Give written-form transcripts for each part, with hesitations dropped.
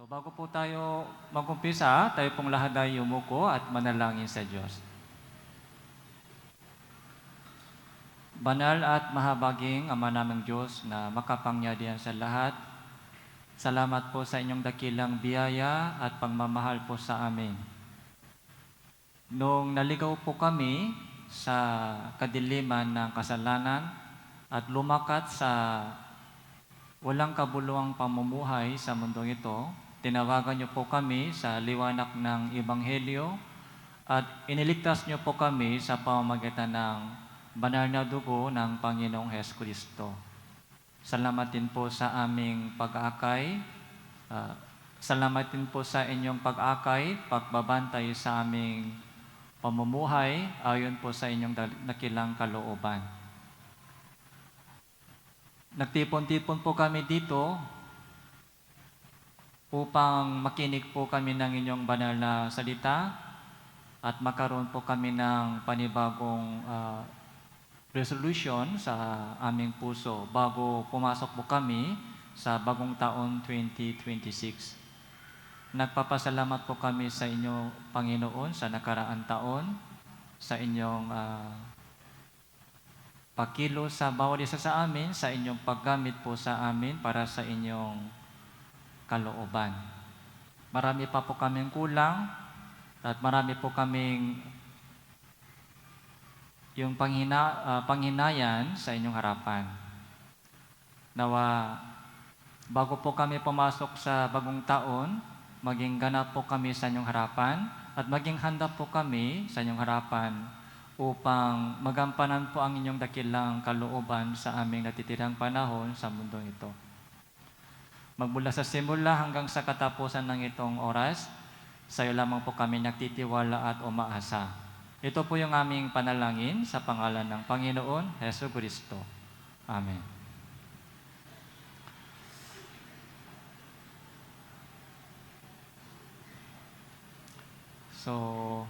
So bago po tayo mag-umpisa, tayo pong lahat ay yumuko at manalangin sa Diyos. Banal at mahabaging Ama naming Diyos na makapangyarihan sa lahat, salamat po sa inyong dakilang biyaya at pagmamahal po sa amin. Nung naligaw po kami sa kadiliman ng kasalanan at lumakat sa walang kabuluhang pamumuhay sa mundong ito, tinawagan niyo po kami sa liwanag ng Ebanghelyo at iniligtas niyo po kami sa pamamagitan ng banal na dugo ng Panginoong Hesukristo. Salamat din po sa aming pag-akay. Salamat din po sa inyong pag-akay, pagbabantay sa aming pamumuhay ayon po sa inyong dakilang kalooban. Nagtipon-tipon po kami dito upang makinig po kami ng inyong banal na salita at makaroon po kami ng panibagong resolution sa aming puso bago pumasok po kami sa bagong taon 2026. Nagpapasalamat po kami sa inyo, Panginoon, sa nakaraang taon, sa inyong pakilos sa bawat isa sa amin, sa inyong paggamit po sa amin para sa inyong kalooban. Marami pa po kaming kulang at marami po kaming yung panghinayan sa inyong harapan. Nawa, bago po kami pumasok sa bagong taon, maging ganap po kami sa inyong harapan at maging handa po kami sa inyong harapan upang magampanan po ang inyong dakilang kalooban sa aming natitirang panahon sa mundong ito. Magmula sa simula hanggang sa katapusan ng itong oras, sa iyo lamang po kami nagtitiwala at umaasa. Ito po yung aming panalangin sa pangalan ng Panginoon Hesukristo. Amen. So,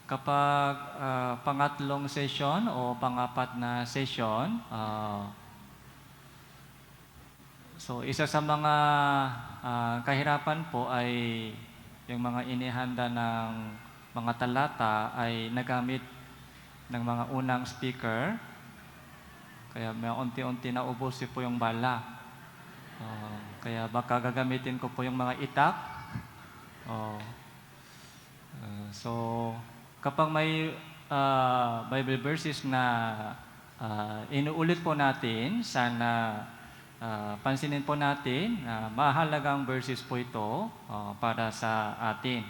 kapag pangatlong session o pangapat na session, so isa sa mga kahirapan po ay yung mga inihanda ng mga talata ay nagamit ng mga unang speaker. Kaya may unti-unti na ubos po yung bala. Kaya baka gagamitin ko po yung mga itak. So, kapag may Bible verses na inuulit po natin, sana pansinin po natin na mahalagang verses po ito para sa atin.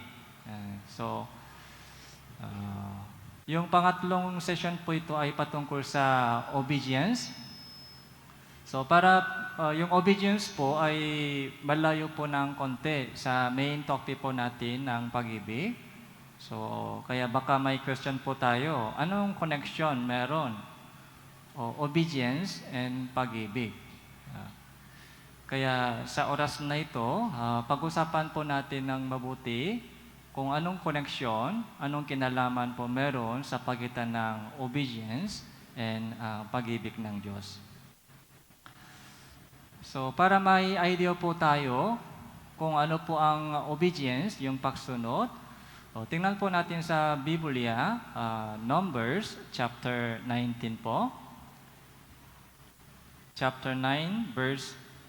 Yung pangatlong session po ito ay patungkol sa obedience. So para yung obedience po ay malayo po ng konti sa main topic po natin ng pag-ibig. So kaya baka may question po tayo, anong connection meron obedience and pag-ibig? Kaya sa oras na ito, pag-usapan po natin ng mabuti kung anong koneksyon, anong kinalaman po meron sa pagitan ng obedience and pag-ibig ng Diyos. So para may idea po tayo kung ano po ang obedience, yung pagsunod, tingnan po natin sa Biblia, Numbers chapter 19 po.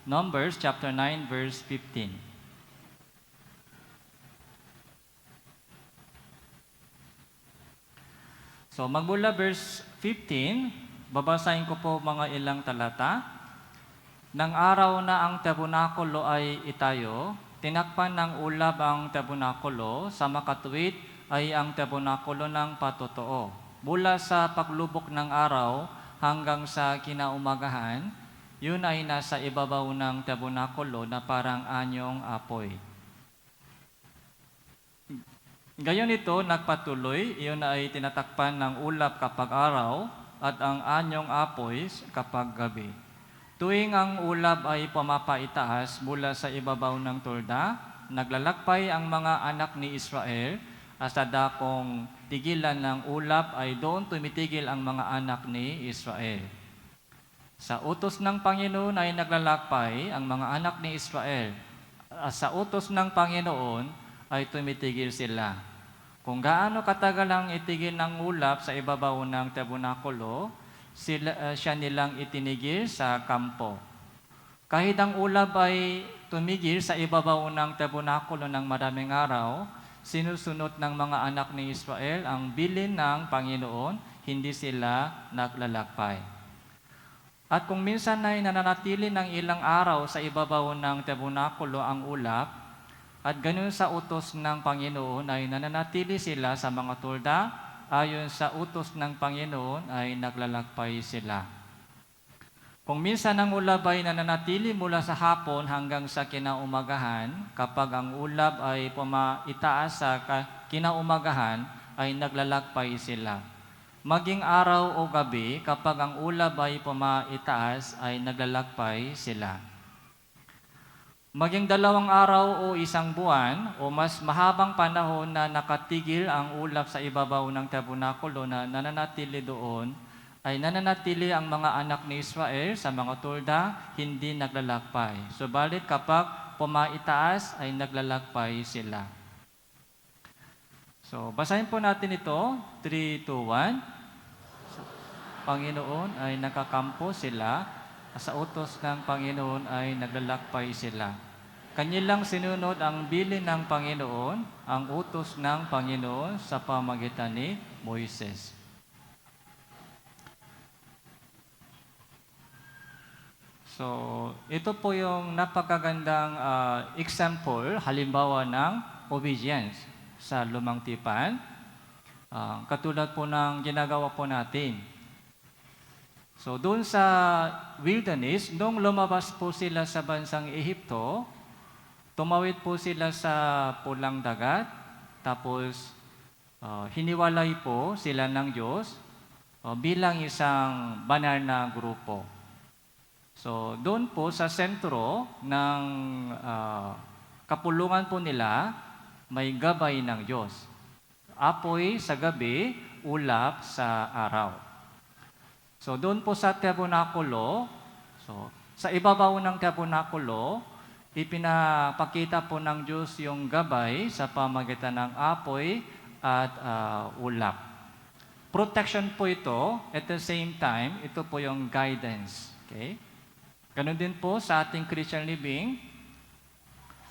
Numbers chapter 9 verse 15. So magmula verse 15, babasahin ko po mga ilang talata. Nang araw na ang tabernakulo ay itayo, tinakpan ng ulab ang tabernakulo, sa makatuwid ay ang tabernakulo ng patotoo. Mula sa paglubok ng araw hanggang sa kinaumagahan, yun ay nasa ibabaw ng tabernakulo na parang anyong apoy. Gayon ito nagpatuloy, iyon ay tinatakpan ng ulap kapag araw at ang anyong apoy kapag gabi. Tuwing ang ulap ay pumapaitaas mula sa ibabaw ng tulda, naglalakbay ang mga anak ni Israel at sa dakong tigilan ng ulap ay doon tumitigil ang mga anak ni Israel. Sa utos ng Panginoon ay naglalakbay ang mga anak ni Israel. Sa utos ng Panginoon ay tumitigil sila. Kung gaano katagal ang itigil ng ulap sa ibabaw ng tabernakulo, siya nilang itinigil sa kampo. Kahit ang ulap ay tumigil sa ibabaw ng tabernakulo ng maraming araw, sinusunod ng mga anak ni Israel ang bilin ng Panginoon, hindi sila naglalakbay. At kung minsan ay nananatili ng ilang araw sa ibabaw ng tabernakulo ang ulap, at ganun sa utos ng Panginoon ay nananatili sila sa mga tulda, ayon sa utos ng Panginoon ay naglalakbay sila. Kung minsan ang ulap ay nananatili mula sa hapon hanggang sa kinaumagahan, kapag ang ulap ay itaas sa kinaumagahan, ay naglalakbay sila. Maging araw o gabi, kapag ang ulap ay itaas, ay naglalakbay sila. Maging 2 araw o 1 buwan o mas mahabang panahon na nakatigil ang ulap sa ibabaw ng tabernakulo na nananatili doon, ay nananatili ang mga anak ni Israel sa mga tulda, hindi naglalakbay. Subalit kapag itaas, ay naglalakbay sila. So, basahin po natin ito, 3, 2, 1. Panginoon ay nakakampo sila, sa utos ng Panginoon ay naglalakbay sila. Kanilang sinunod ang bilin ng Panginoon, ang utos ng Panginoon sa pamagitan ni Moises. So, ito po yung napakagandang example, halimbawa ng obedience sa Lumang Tipan. Katulad po ng ginagawa po natin. So, doon sa wilderness, nung lumabas po sila sa bansang Ehipto, tumawid po sila sa pulang dagat, tapos hiniwalay po sila ng Diyos bilang isang banal na grupo. So, doon po sa sentro ng kapulungan po nila, may gabay ng Diyos. Apoy sa gabi, ulap sa araw. So, doon po sa tabernakulo, sa ibabaw ng tabernakulo, ipinapakita po ng Diyos yung gabay sa pamagitan ng apoy at ulap. Protection po ito, at the same time, ito po yung guidance. Okay? Ganun din po sa ating Christian living.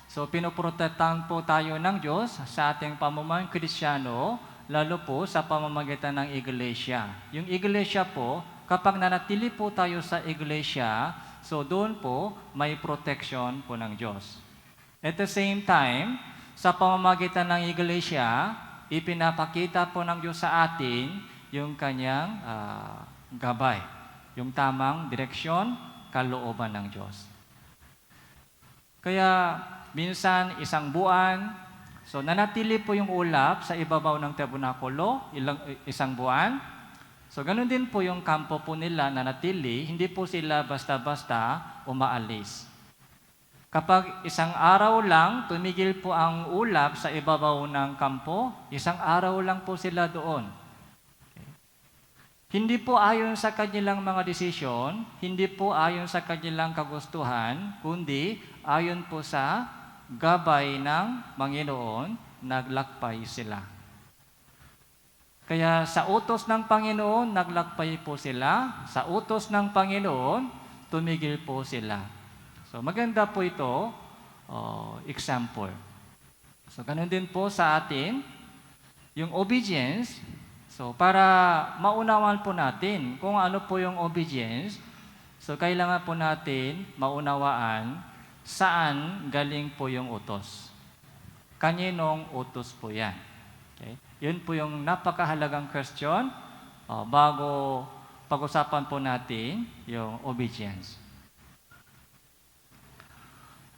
So, pinoprotektahan po tayo ng Diyos sa ating pamumuhay Kristiyano, lalo po sa pamamagitan ng iglesia. Yung iglesia po, kapag nanatili po tayo sa iglesia, so doon po may protection po ng Diyos. At the same time, sa pamamagitan ng iglesia, ipinapakita po ng Diyos sa atin yung kanyang gabay, yung tamang direksyon, kalooban ng Diyos. Kaya minsan 1 buwan, so nanatili po yung ulap sa ibabaw ng tabernakulo, 1 buwan. So ganun din po yung kampo po nila nanatili, hindi po sila basta-basta umaalis. Kapag 1 araw lang, tumigil po ang ulap sa ibabaw ng kampo, 1 araw lang po sila doon. Hindi po ayon sa kanilang mga desisyon, hindi po ayon sa kanilang kagustuhan, kundi ayon po sa gabay ng Panginoon, naglakbay sila. Kaya sa utos ng Panginoon, naglakbay po sila. Sa utos ng Panginoon, tumigil po sila. So maganda po ito, example. So ganun din po sa atin, yung obedience. So, para maunawan po natin kung ano po yung obedience, so kailangan po natin maunawaan saan galing po yung utos. Kaninong utos po yan. Okay? Yun po yung napakahalagang question bago pag-usapan po natin yung obedience.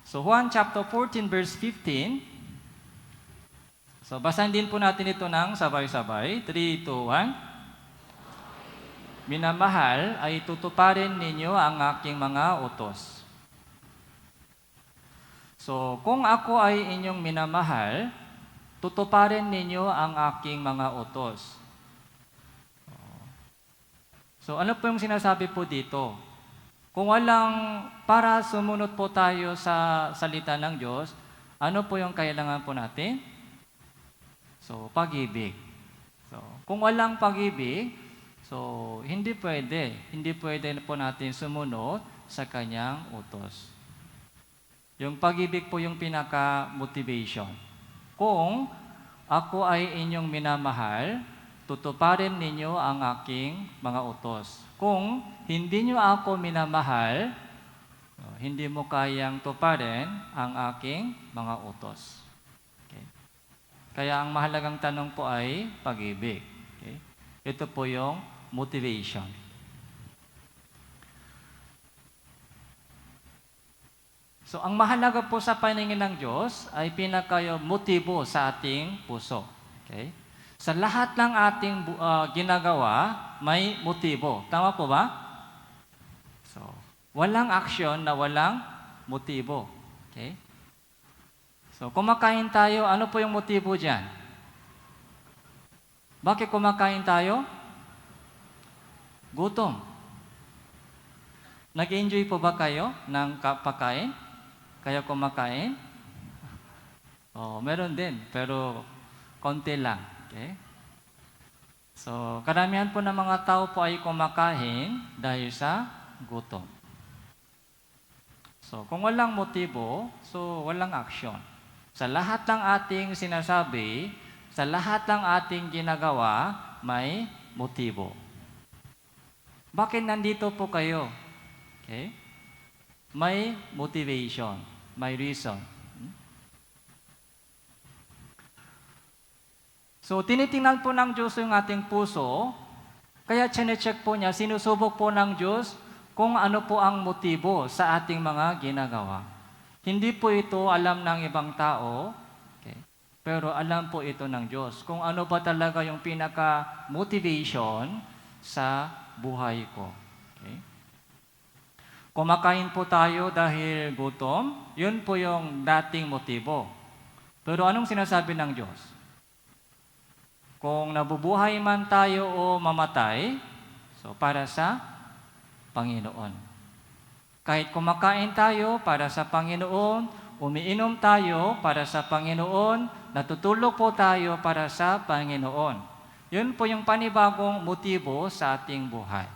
So, Juan chapter 14 verse 15. So, basahin din po natin ito ng sabay-sabay. 3, 2, 1. Minamahal, ay tutuparin ninyo ang aking mga utos. So, kung ako ay inyong minamahal, tutuparin ninyo ang aking mga utos. So, ano po yung sinasabi po dito? Kung walang para sumunod po tayo sa salita ng Diyos, ano po yung kailangan po natin? So, pag-ibig. So, kung walang pag-ibig, so hindi pwede po natin sumunod sa kanyang utos. Yung pag-ibig po yung pinaka-motivation. Kung ako ay inyong minamahal, tutuparin ninyo ang aking mga utos. Kung hindi nyo ako minamahal, hindi mo kayang tuparin ang aking mga utos. Okay. Kaya ang mahalagang tanong po ay pag-ibig. Okay. Ito po yung motivation. So, ang mahalaga po sa paningin ng Diyos ay motibo sa ating puso. Okay? Sa lahat ng ating ginagawa, may motibo. Tama po ba? So, walang aksyon na walang motibo. Okay? So, kumakain tayo, ano po yung motibo dyan? Bakit kumakain tayo? Gutom. Nag-enjoy po ba kayo ng pagkain? Kaya kumakain? Meron din, pero konti lang. Okay? So, karamihan po ng mga tao po ay kumakain dahil sa gutom. So, kung walang motibo, so walang aksyon. Sa lahat ng ating sinasabi, sa lahat ng ating ginagawa, may motibo. Bakit nandito po kayo? Okay? May motivation, may reason. So, tinitingnan po ng Diyos yung ating puso, kaya chinecheck po niya, sinusubok po ng Diyos kung ano po ang motibo sa ating mga ginagawa. Hindi po ito alam ng ibang tao, okay? Pero alam po ito ng Diyos. Kung ano ba talaga yung pinaka-motivation sa buhay ko. Okay? Kumakain po tayo dahil gutom, yun po yung dating motibo. Pero anong sinasabi ng Diyos? Kung nabubuhay man tayo o mamatay, so para sa Panginoon. Kahit kumakain tayo para sa Panginoon, umiinom tayo para sa Panginoon, natutulog po tayo para sa Panginoon. Yun po yung panibagong motibo sa ating buhay.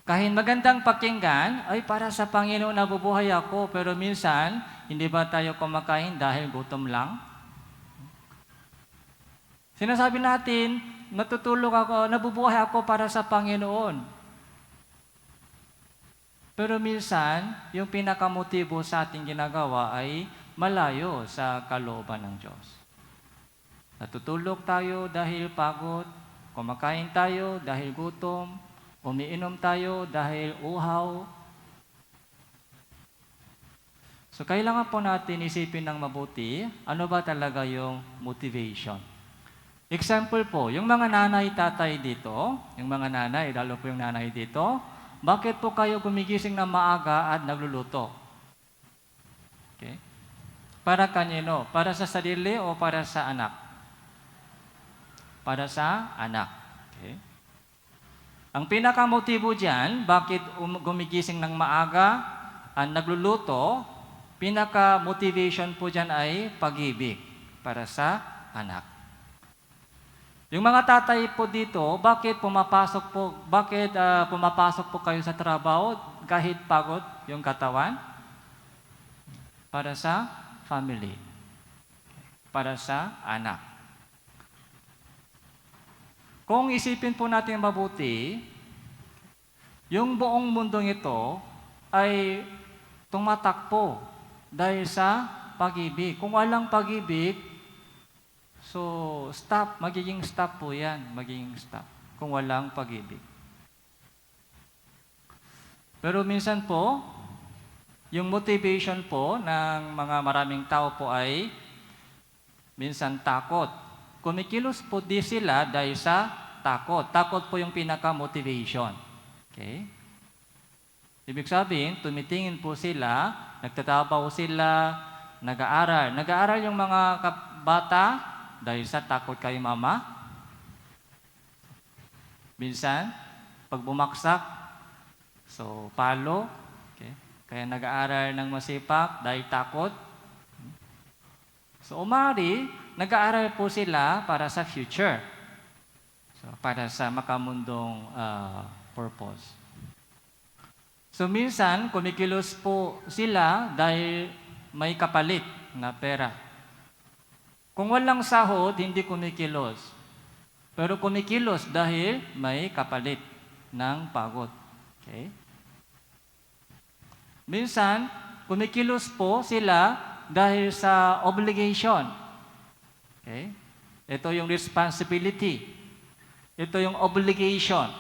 Kahit magandang pakinggan, ay para sa Panginoon nabubuhay ako, pero minsan, hindi ba tayo kumakain dahil gutom lang? Sinasabi natin, natutulog ako, nabubuhay ako para sa Panginoon. Pero minsan, yung pinakamotibo sa ating ginagawa ay malayo sa kalooban ng Diyos. Natutulog tayo dahil pagod, kumakain tayo dahil gutom, umiinom tayo dahil uhaw. So, kailangan po natin isipin ng mabuti, ano ba talaga yung motivation? Example po, yung mga nanay, tatay dito, yung mga nanay, lalo po yung nanay dito, bakit po kayo gumigising ng maaga at nagluluto? Okay? Para kanino? Para sa sarili o para sa anak? Para sa anak. Okay? Ang pinakamotibo dyan, bakit gumigising ng maaga at nagluluto, pinaka-motivation po dyan ay pag-ibig para sa anak. Yung mga tatay po dito, bakit pumapasok po kayo sa trabaho kahit pagod yung katawan? Para sa family. Para sa anak. Kung isipin po natin mabuti, yung buong mundong ito ay tumatakbo dahil sa pag-ibig. Kung walang pag-ibig, so magiging stop po yan, magiging stop kung walang pag-ibig. Pero minsan po, yung motivation po ng mga maraming tao po ay minsan takot. Kumikilos po di sila dahil sa takot. Takot po yung pinaka-motivation. Okay? Ibig sabihin, tumitingin po sila, nagtatabaw sila, nag-aaral. Nag-aaral yung mga bata dahil sa takot kay mama. Minsan, pag bumaksak So, palo. Okay? Kaya nag-aaral ng masipag dahil takot. So, umari, nag-aaral po sila para sa future. So, para sa makamundong purpose. So, minsan, kumikilos po sila dahil may kapalit na pera. Kung walang sahod, hindi kumikilos. Pero kumikilos dahil may kapalit ng pagod. Okay? Minsan, kumikilos po sila dahil sa obligation. Okay? Ito yung responsibility. Ito yung obligation.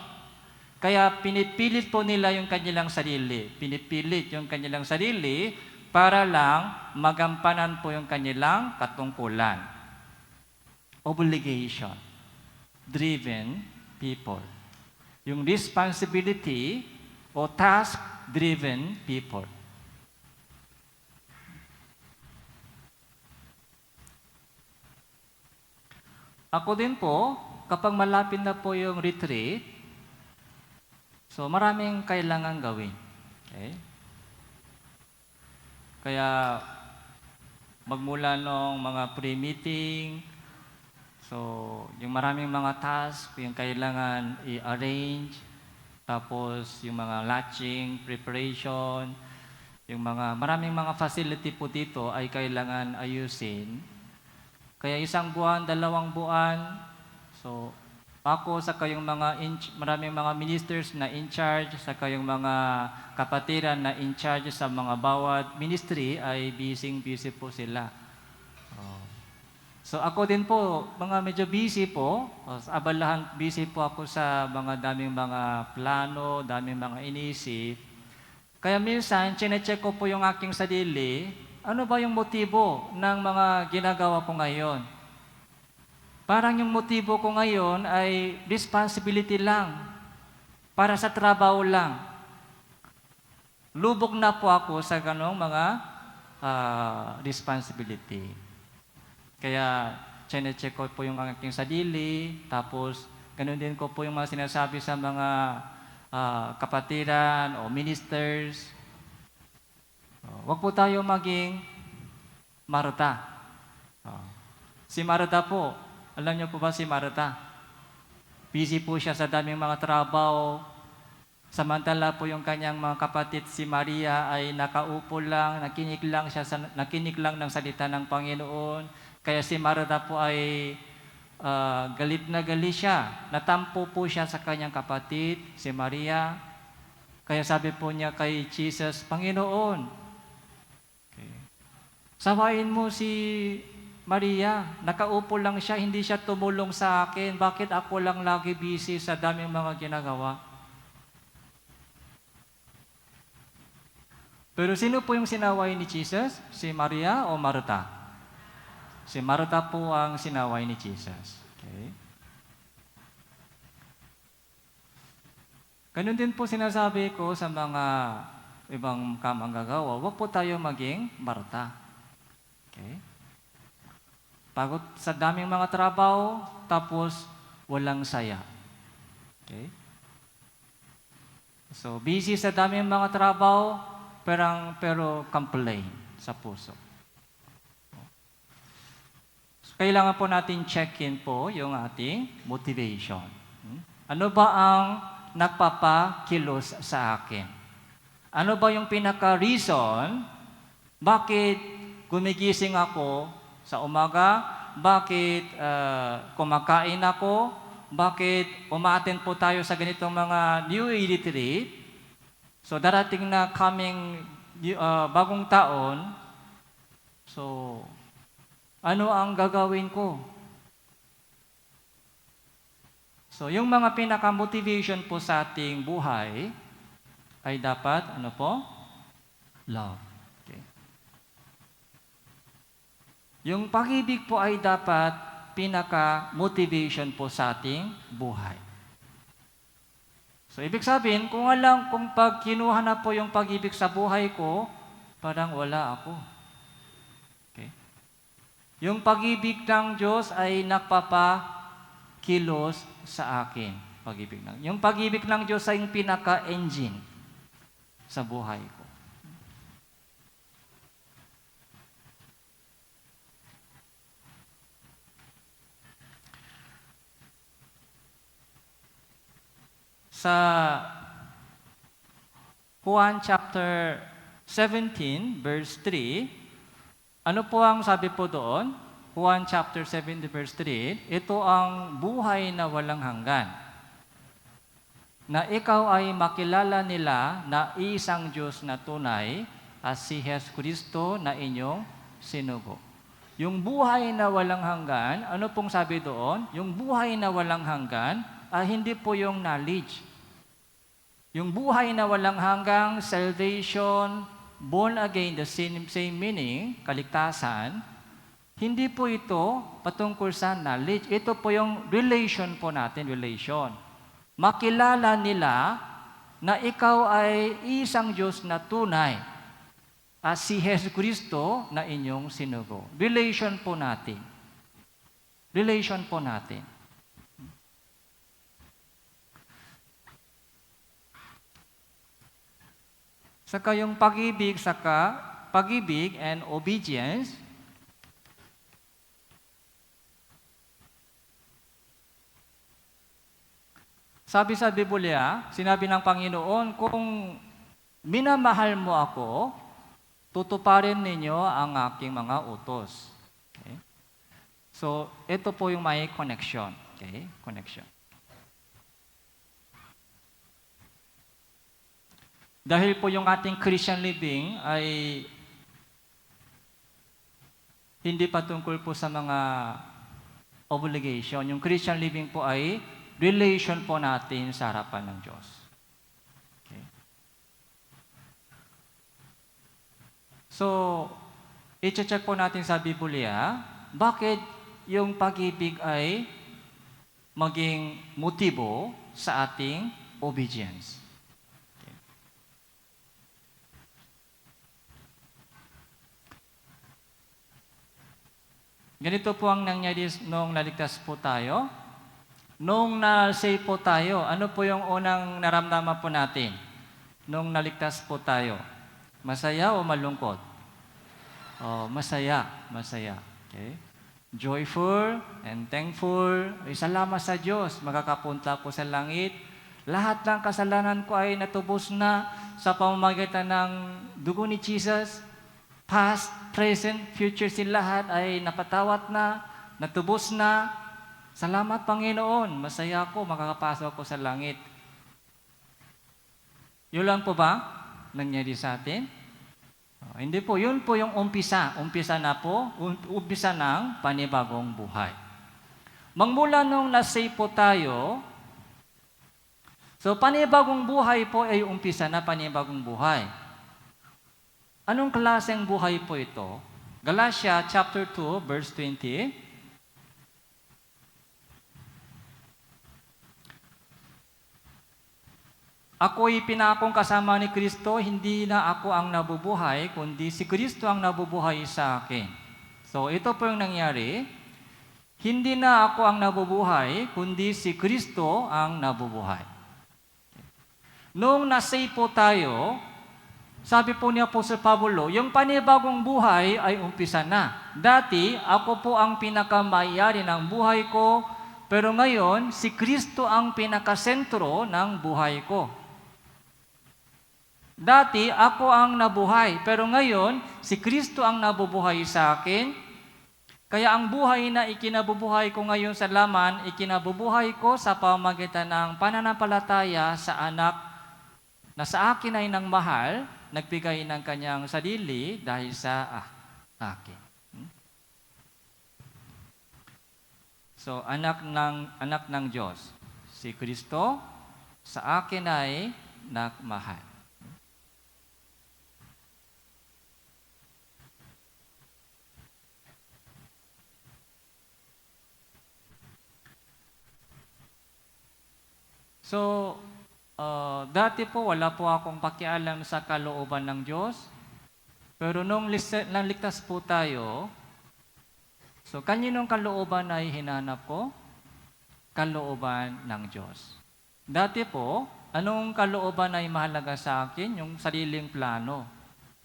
Kaya pinipilit po nila yung kanilang sarili. Pinipilit yung kanilang sarili para lang magampanan po yung kanilang katungkulan. Obligation. Driven people. Yung responsibility o task-driven people. Ako din po, kapag malapit na po yung retreat, so maraming kailangan gawin. Okay? Kaya magmula nung mga pre-meeting, so yung maraming mga task, yung kailangan i-arrange, tapos yung mga latching, preparation, yung maraming mga facility po dito ay kailangan ayusin. Kaya 1 buwan, 2 buwan, so ako sa kayong maraming mga ministers na in charge, sa kayong mga kapatiran na in charge sa mga bawat ministry ay busy po sila. So ako din po, medyo busy po. Sa abalahan, busy po ako sa mga daming mga plano, daming mga inisip. Kaya minsan, chinecheck ko po yung aking sarili, ano ba yung motibo ng mga ginagawa ko ngayon? Parang yung motibo ko ngayon ay responsibility lang, para sa trabaho lang. Lubog na po ako sa ganong mga responsibility. Kaya, chinecheck ko po yung aking sarili, tapos ganun din ko po yung mga sinasabi sa mga kapatiran o ministers. Huwag po tayo maging Marta. Si Marta po, alam niyo po ba si Marta? Busy po siya sa daming mga trabaho. Samantala po yung kanyang mga kapatid, si Maria, ay nakaupo lang, nakinig lang ng salita ng Panginoon. Kaya si Marta po ay galit na galit siya. Natampo po siya sa kanyang kapatid, si Maria. Kaya sabi po niya kay Jesus, Panginoon, sawain mo si Maria. Nakaupo lang siya, hindi siya tumulong sa akin. Bakit ako lang lagi busy sa daming mga ginagawa? Pero sino po yung sinaway ni Jesus? Si Maria o Marta? Si Marta po ang sinaway ni Jesus. Okay? Ganun din po sinasabi ko sa mga ibang kamanggagawa, huwag po tayo maging Marta. Okay? Pagod sa daming mga trabaho, tapos walang saya. Okay? So, busy sa daming mga trabaho, pero complain sa puso. So, kailangan po natin check-in po yung ating motivation. Ano ba ang nagpapakilos sa akin? Ano ba yung pinaka-reason bakit gumigising ako sa umaga? Bakit kumakain ako? Bakit umaattend po tayo sa ganitong mga New Year retreat? So darating na bagong taon, so ano ang gagawin ko? So yung mga pinaka-motivation po sa ating buhay ay dapat, love. Yung pag-ibig po ay dapat pinaka-motivation po sa ating buhay. So, ibig sabihin, kung pag kinuha na po yung pag-ibig sa buhay ko, parang wala ako. Okay? Yung pag-ibig ng Diyos ay nagpapakilos sa akin. Yung pag-ibig ng Diyos ay yung pinaka-engine. sa buhay ko. Sa Juan chapter 17, verse 3, ano po ang sabi po doon? Juan chapter 17, verse 3, ito ang buhay na walang hanggan, na ikaw ay makilala nila na isang Diyos na tunay at si Jesus Kristo na inyong sinugo. Yung buhay na walang hanggan, ano pong sabi doon? Yung buhay na walang hanggan ay hindi po yung knowledge. Yung buhay na walang hanggang salvation, born again, the same meaning, kaligtasan, hindi po ito patungkol sa knowledge. Ito po yung relation po natin, relation. Makilala nila na ikaw ay isang Diyos na tunay at si Jesus Kristo na inyong sinugo. Relation po natin. Relation po natin. Saka yung pag-ibig and obedience, sabi sa Biblia, sinabi ng Panginoon, kung minamahal mo ako, tutuparin ninyo ang aking mga utos. Okay? So, ito po yung may connection. Okay? Connection. Dahil po yung ating Christian living ay hindi patungkol po sa mga obligation. Yung Christian living po ay relation po natin sa harapan ng Diyos. Okay. So, i-check po natin sa Biblia, bakit yung pag-ibig ay maging motibo sa ating obedience. Ganito po ang nangyari nung naligtas po tayo. Nung na-save po tayo, ano po yung unang naramdaman po natin? Nung naligtas po tayo, masaya o malungkot? Oh, masaya, masaya. Okay? Joyful and thankful. Ay, salamat sa Diyos, makakapunta po sa langit. Lahat ng kasalanan ko ay natubos na sa pamamagitan ng dugo ni Jesus. Past, present, future sin lahat ay napatawat na, natubos na. Salamat Panginoon, masaya ako, makakapasok ako sa langit. Yun lang po ba nangyari sa atin? Hindi po, yun po yung umpisa. Umpisa na po, umpisa ng panibagong buhay. Magmula nung na-save po tayo, so panibagong buhay po ay umpisa na panibagong buhay. Anong klaseng buhay po ito? Galatia chapter 2, verse 20. Ako'y pinakong kasama ni Kristo, hindi na ako ang nabubuhay, kundi si Kristo ang nabubuhay sa akin. So ito po yung nangyari. Hindi na ako ang nabubuhay, kundi si Kristo ang nabubuhay. Noong na-save po tayo, sabi po ni Apostle Pablo, yung panibagong buhay ay umpisa na. Dati, ako po ang pinakamayari ng buhay ko, pero ngayon, si Kristo ang pinakasentro ng buhay ko. Dati, ako ang nabuhay, pero ngayon, si Kristo ang nabubuhay sa akin. Kaya ang buhay na ikinabubuhay ko ngayon sa laman, ikinabubuhay ko sa pamamagitan ng pananampalataya sa anak na sa akin ay nang mahal, nagbigay ng kanyang sarili dahil sa akin. So, anak ng Diyos, si Kristo, sa akin ay nagmahal. So, dati po wala po akong pakialam sa kalooban ng Diyos. Pero nung naligtas po tayo, so kaninong kalooban ay hinanap ko? Kalooban ng Diyos. Dati po, anong kalooban ay mahalaga sa akin? Yung sariling plano.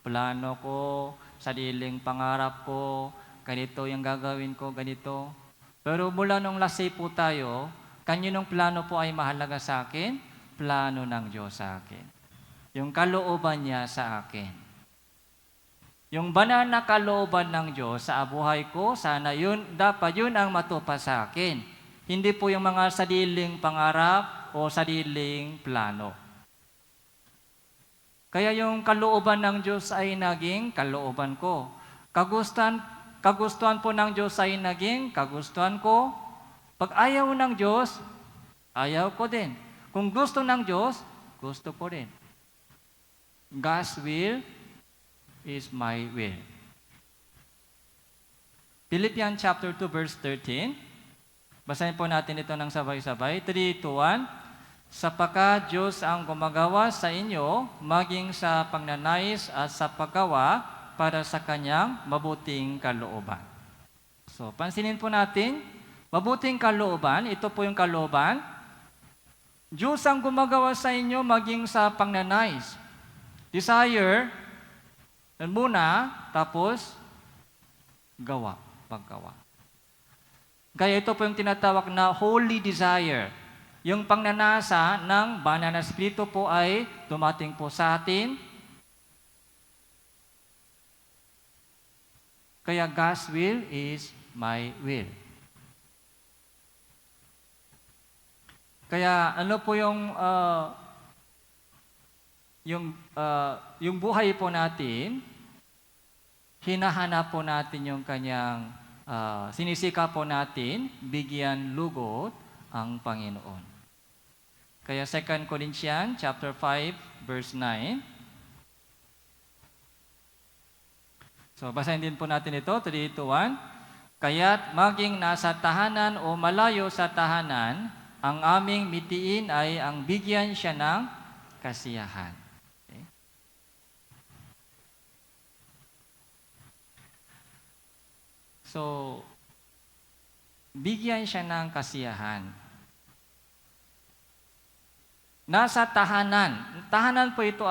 Plano ko, sariling pangarap ko, ganito yung gagawin ko, ganito. Pero mula nung lasay po tayo, kaninong plano po ay mahalaga sa akin? Plano ng Diyos sa akin. Yung kalooban niya sa akin. Yung banal na kalooban ng Diyos sa buhay ko, sana dapat yun ang matupa sa akin. Hindi po yung mga sariling pangarap o sariling plano. Kaya yung kalooban ng Diyos ay naging kalooban ko. Kagustuhan po ng Diyos ay naging kagustuhan ko. Pag ayaw ng Diyos, ayaw ko din. Kung gusto ng Diyos, gusto ko rin. God's will is my will. Philippians chapter 2 verse 13. Basahin po natin ito ng sabay-sabay. 3, 2, 1. Sapagkat Diyos ang gumagawa sa inyo, maging sa pagnanais at sa paggawa para sa Kanyang mabuting kalooban. So, pansinin po natin, mabuting kalooban, ito po yung kalooban. Diyos ang gumagawa sa inyo, maging sa pagnanais. Desire, muna, tapos gawa, paggawa. Kaya ito po yung tinatawag na holy desire. Yung pangnanasa ng banal na Espiritu po ay dumating po sa atin. Kaya God's will is my will. Kaya ano po yung buhay po natin, hinahanap po natin yung kanyang sinisika po natin, bigyan lugot ang Panginoon. Kaya 2 Corinthians chapter 5 verse 9. So basahin din po natin ito, 3, 2, 1. Kaya't maging nasa tahanan o malayo sa tahanan, ang aming mitiin ay ang bigyan siya ng kasiyahan. Okay. So, bigyan siya ng kasiyahan. Nasa tahanan. Tahanan po ito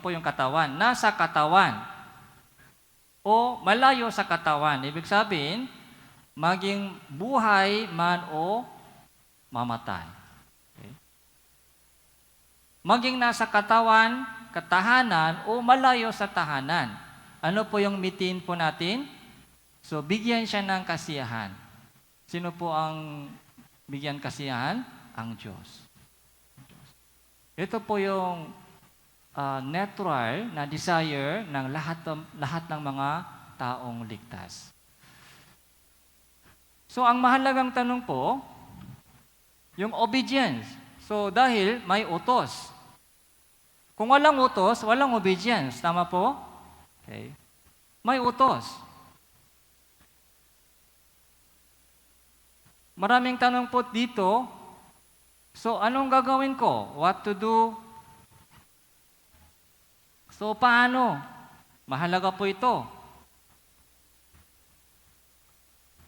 po yung katawan. Nasa katawan. O malayo sa katawan. Ibig sabihin, maging buhay man o mamatay. Okay. Maging nasa katawan, katahanan, o malayo sa tahanan. Ano po yung mitin po natin? So, bigyan siya ng kasiyahan. Sino po ang bigyan kasiyahan? Ang Diyos. Ito po yung natural na desire ng lahat ng mga taong ligtas. So, ang mahalagang tanong po, yung obedience. So, dahil may utos. Kung walang utos, walang obedience. Tama po? Okay. May utos. Maraming tanong po dito. So, anong gagawin ko? What to do? So, paano? Mahalaga po ito.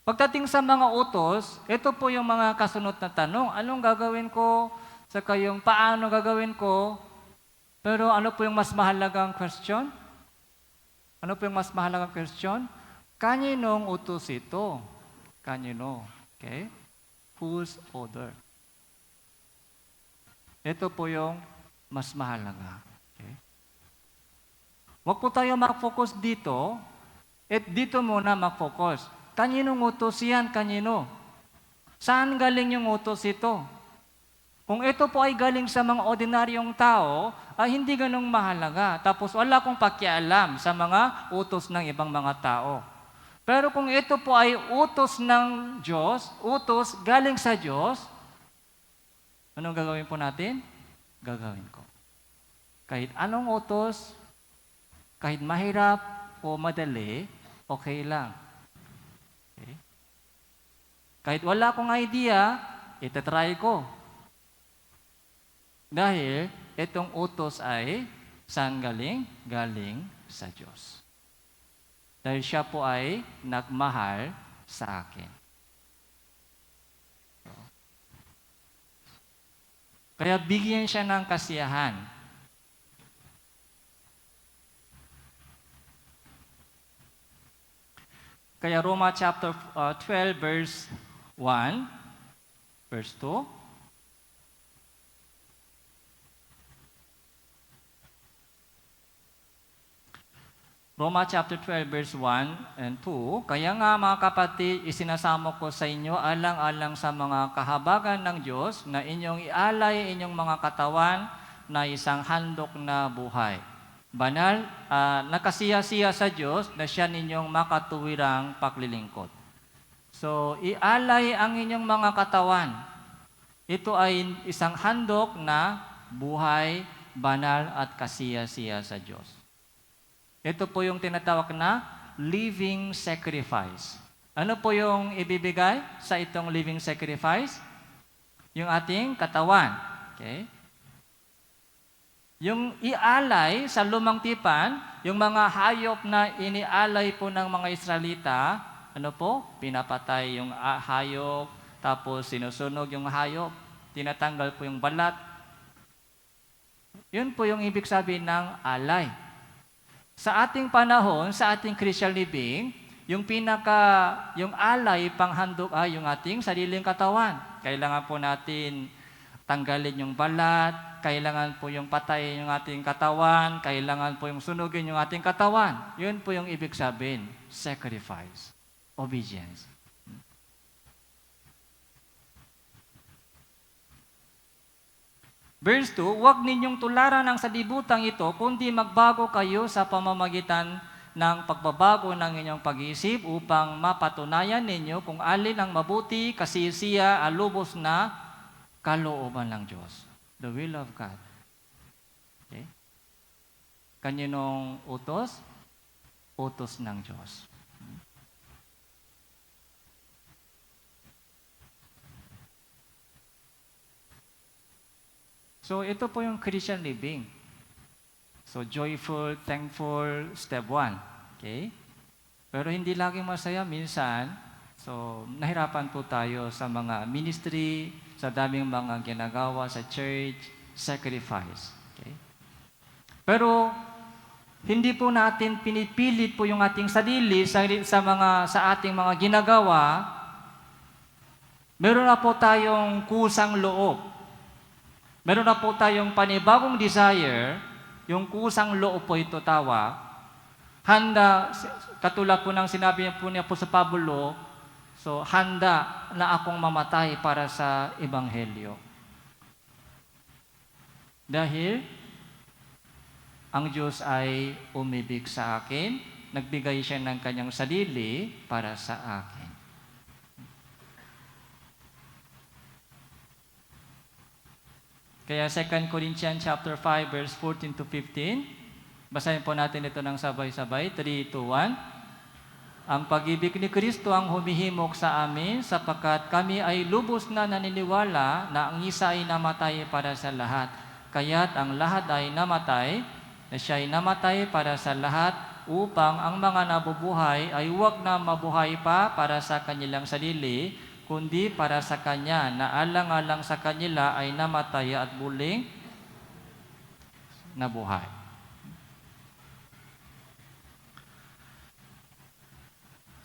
Pagdating sa mga utos, ito po yung mga kasunod na tanong. Anong gagawin ko? Saka yung paano gagawin ko? Pero ano po yung mas mahalagang question? Ano po yung mas mahalagang question? Kaninong utos ito? Kanino? Okay? Whose order? Ito po yung mas mahalaga. Okay? Huwag po tayo mag-focus dito, at dito muna mag-focus. Kaninong utos yan? Kanino? Saan galing yung utos ito? Kung ito po ay galing sa mga ordinaryong tao, ay hindi ganong mahalaga. Tapos wala akong pakialam sa mga utos ng ibang mga tao. Pero kung ito po ay utos ng Diyos, utos galing sa Diyos, anong gagawin po natin? Gagawin ko. Kahit anong utos, kahit mahirap o madali, okay lang. Okay? Kahit wala akong idea, itatry ko. Dahil itong utos ay saan galing? Galing sa Diyos. Dahil siya po ay nagmahal sa akin. Kaya bigyan siya ng kasiyahan. Kaya Roma chapter 12 verse 1, verse 2. Roma chapter 12 verse 1 and 2, kaya nga mga kapatid, isinasamo ko sa inyo alang-alang sa mga kahabagan ng Diyos na inyong ialay inyong mga katawan na isang handog na buhay. Banal, nakasiya-siya sa Diyos na siya ninyong makatuwirang paglilingkod. So, ialay ang inyong mga katawan. Ito ay isang handog na buhay, banal at kasiya-siya sa Diyos. Ito po yung tinatawag na living sacrifice. Ano po yung ibibigay sa itong living sacrifice? Yung ating katawan. Okay? Yung ialay sa lumang tipan, yung mga hayop na inialay po ng mga Israelita, ano po? Pinapatay yung hayop, tapos sinusunog yung hayop, tinatanggal po yung balat. Yun po yung ibig sabihin ng alay. Sa ating panahon, sa ating Christian living, yung alay panghandog ay yung ating sariling katawan. Kailangan po natin tanggalin yung balat, kailangan po yung patayin yung ating katawan, kailangan po yung sunugin yung ating katawan. Yun po yung ibig sabihin, sacrifice, obedience. Verse 2, huwag ninyong tularan ang sadibutang ito, kundi magbago kayo sa pamamagitan ng pagbabago ng inyong pag-iisip upang mapatunayan ninyo kung alin ang mabuti, kasisiya, alubos na kalooban ng Diyos. The will of God. Okay? Kaninong utos? Utos ng Diyos. So, ito po yung Christian living. So, joyful, thankful, step 1. Okay? Pero hindi laging masaya. Minsan, so, nahirapan po tayo sa mga ministry, sa daming mga ginagawa sa church, sacrifice. Okay? Pero, hindi po natin pinipilit po yung ating sarili sa ating mga ginagawa. Meron na po tayong kusang loob. Meron na po tayong panibagong desire, yung kusang loob po ito tawa. Handa, katulad po ng sinabi niya po niya po sa Pablo, so handa na akong mamatay para sa Ebanghelyo. Dahil ang Diyos ay umibig sa akin, nagbigay siya ng kanyang sarili para sa akin. Kaya 2 Corinthians chapter 5 verse 14 to 15, basahin po natin ito ng sabay-sabay, 3, 2, 1. Ang pag-ibig ni Kristo ang humihimok sa amin sapagkat kami ay lubos na naniniwala na ang isa ay namatay para sa lahat. Kaya't ang lahat ay namatay, na siya ay namatay para sa lahat upang ang mga nabubuhay ay huwag na mabuhay pa para sa kanilang sarili, kundi para sa Kanya na alang-alang sa kanila ay namatay at muling nabuhay.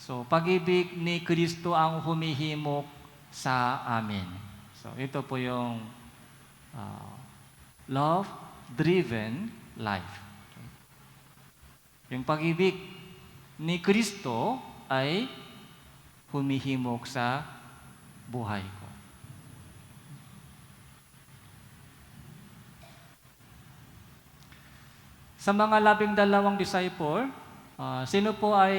So, pag-ibig ni Kristo ang humihimok sa amin. So, ito po yung love-driven life. Okay. Yung pag-ibig ni Kristo ay humihimok sa buhay ko. Sa mga 12 disciple, sino po ay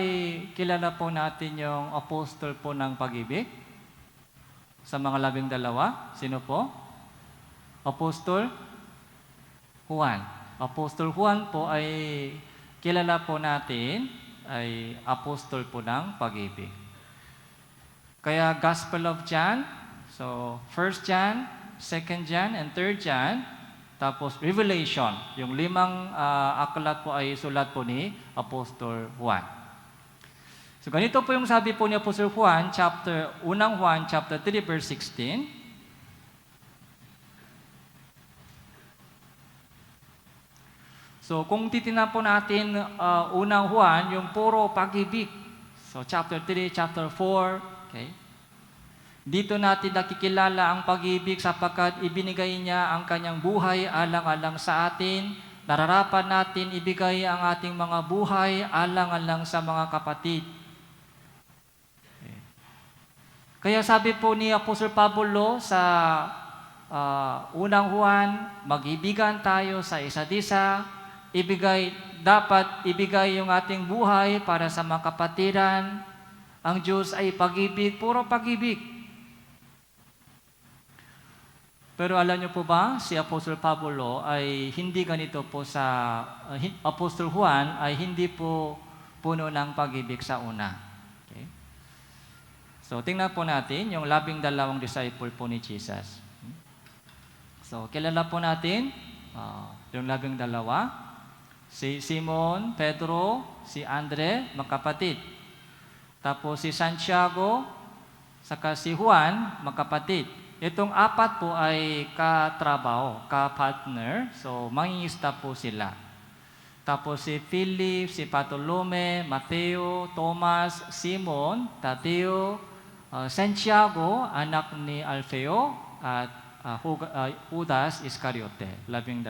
kilala po natin yung apostle po ng pag-ibig? Sa mga 12, sino po? Apostle Juan. Apostle Juan po ay kilala po natin ay apostle po ng pag-ibig. Kaya Gospel of John, so 1 John, 2 John, and 3 John, tapos Revelation, yung 5 aklat po ay sulat po ni Apostol Juan. So ganito po yung sabi po ni Apostol Juan, chapter 3 verse 16. So kung titingnan po natin unang Juan, yung puro pag-ibig. So chapter 3, chapter 4, okay? Dito natin nakikilala ang pag-ibig sapagkat ibinigay niya ang kanyang buhay alang-alang sa atin. Nararapat natin ibigay ang ating mga buhay alang-alang sa mga kapatid. Okay. Kaya sabi po ni Apostol Pablo sa unang Juan, mag-ibigan tayo sa isa't isa, dapat ibigay yung ating buhay para sa mga kapatiran. Ang Diyos ay pag-ibig, puro pag-ibig. Pero alam niyo po ba, si Apostol Pablo ay hindi ganito po sa Apostol Juan ay hindi po puno ng pag-ibig sa una. Okay? So tingnan po natin yung 12 disciple po ni Jesus. So kilala po natin yung 12, si Simon, Pedro, si Andre, magkapatid. Tapos si Santiago, saka si Juan, magkapatid. Itong apat po ay katrabaho, ka-partner. So, mangingista po sila. Tapos si Philip, si Bartolome, Mateo, Thomas, Simon, Tadeo, Santiago, anak ni Alfeo, at Judas Iscariote, 12.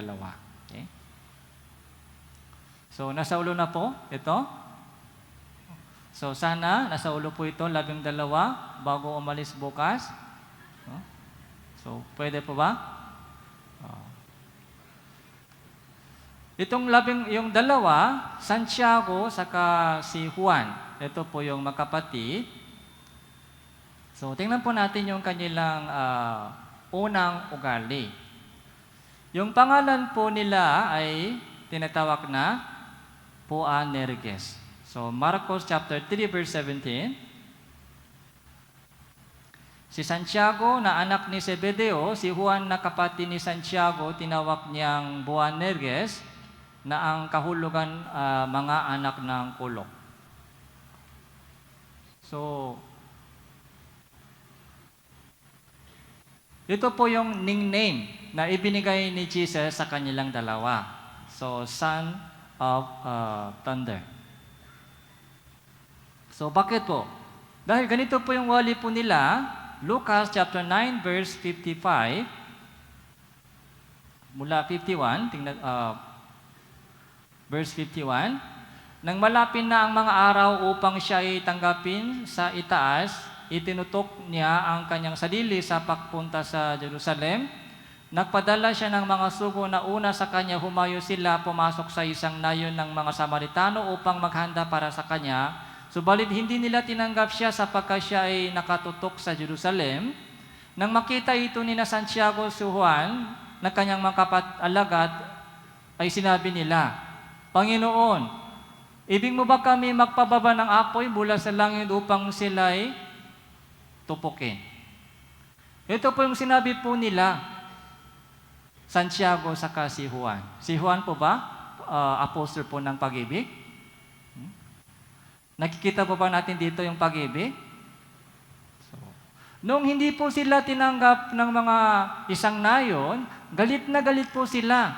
Okay? So, nasa ulo na po ito. So, sana nasa ulo po ito, 12, bago umalis bukas. So, pwede po ba? Itong yung dalawa, Santiago saka si Juan, ito po yung magkapatid. So, tingnan po natin yung kanilang unang ugali. Yung pangalan po nila ay tinatawag na Boanerges. So, Marcos chapter 3 verse 17. Si Santiago na anak ni Zebedeo, si Juan na kapatid ni Santiago, tinawag niyang Boanerges, na ang kahulugan mga anak ng kulok. So, ito po yung nickname na ibinigay ni Jesus sa kanilang dalawa. So, Son of Thunder. So, bakit po? Dahil ganito po yung wali po nila. Lucas chapter 9 verse 55 mula 51 verse 51, nang malapit na ang mga araw upang siya ay tanggapin sa itaas, itinutok niya ang kanyang sarili sa pagpunta sa Jerusalem. Nagpadala siya ng mga sugo na una sa kanya, humayo sila pumasok sa isang nayon ng mga Samaritano upang maghanda para sa kanya. Subalit hindi nila tinanggap siya sapagkat siya ay nakatutok sa Jerusalem. Nang makita ito ni na Santiago si Juan na kanyang mga alagad, ay sinabi nila, Panginoon, ibig mo ba kami magpababa ng apoy mula sa langit upang sila'y tupukin? Ito po yung sinabi po nila, Santiago saka si Juan. Si Juan po ba, apostle po ng pag-ibig? Nakikita po ba natin dito yung pag-ibig? So, nung hindi po sila tinanggap ng mga isang nayon, galit na galit po sila.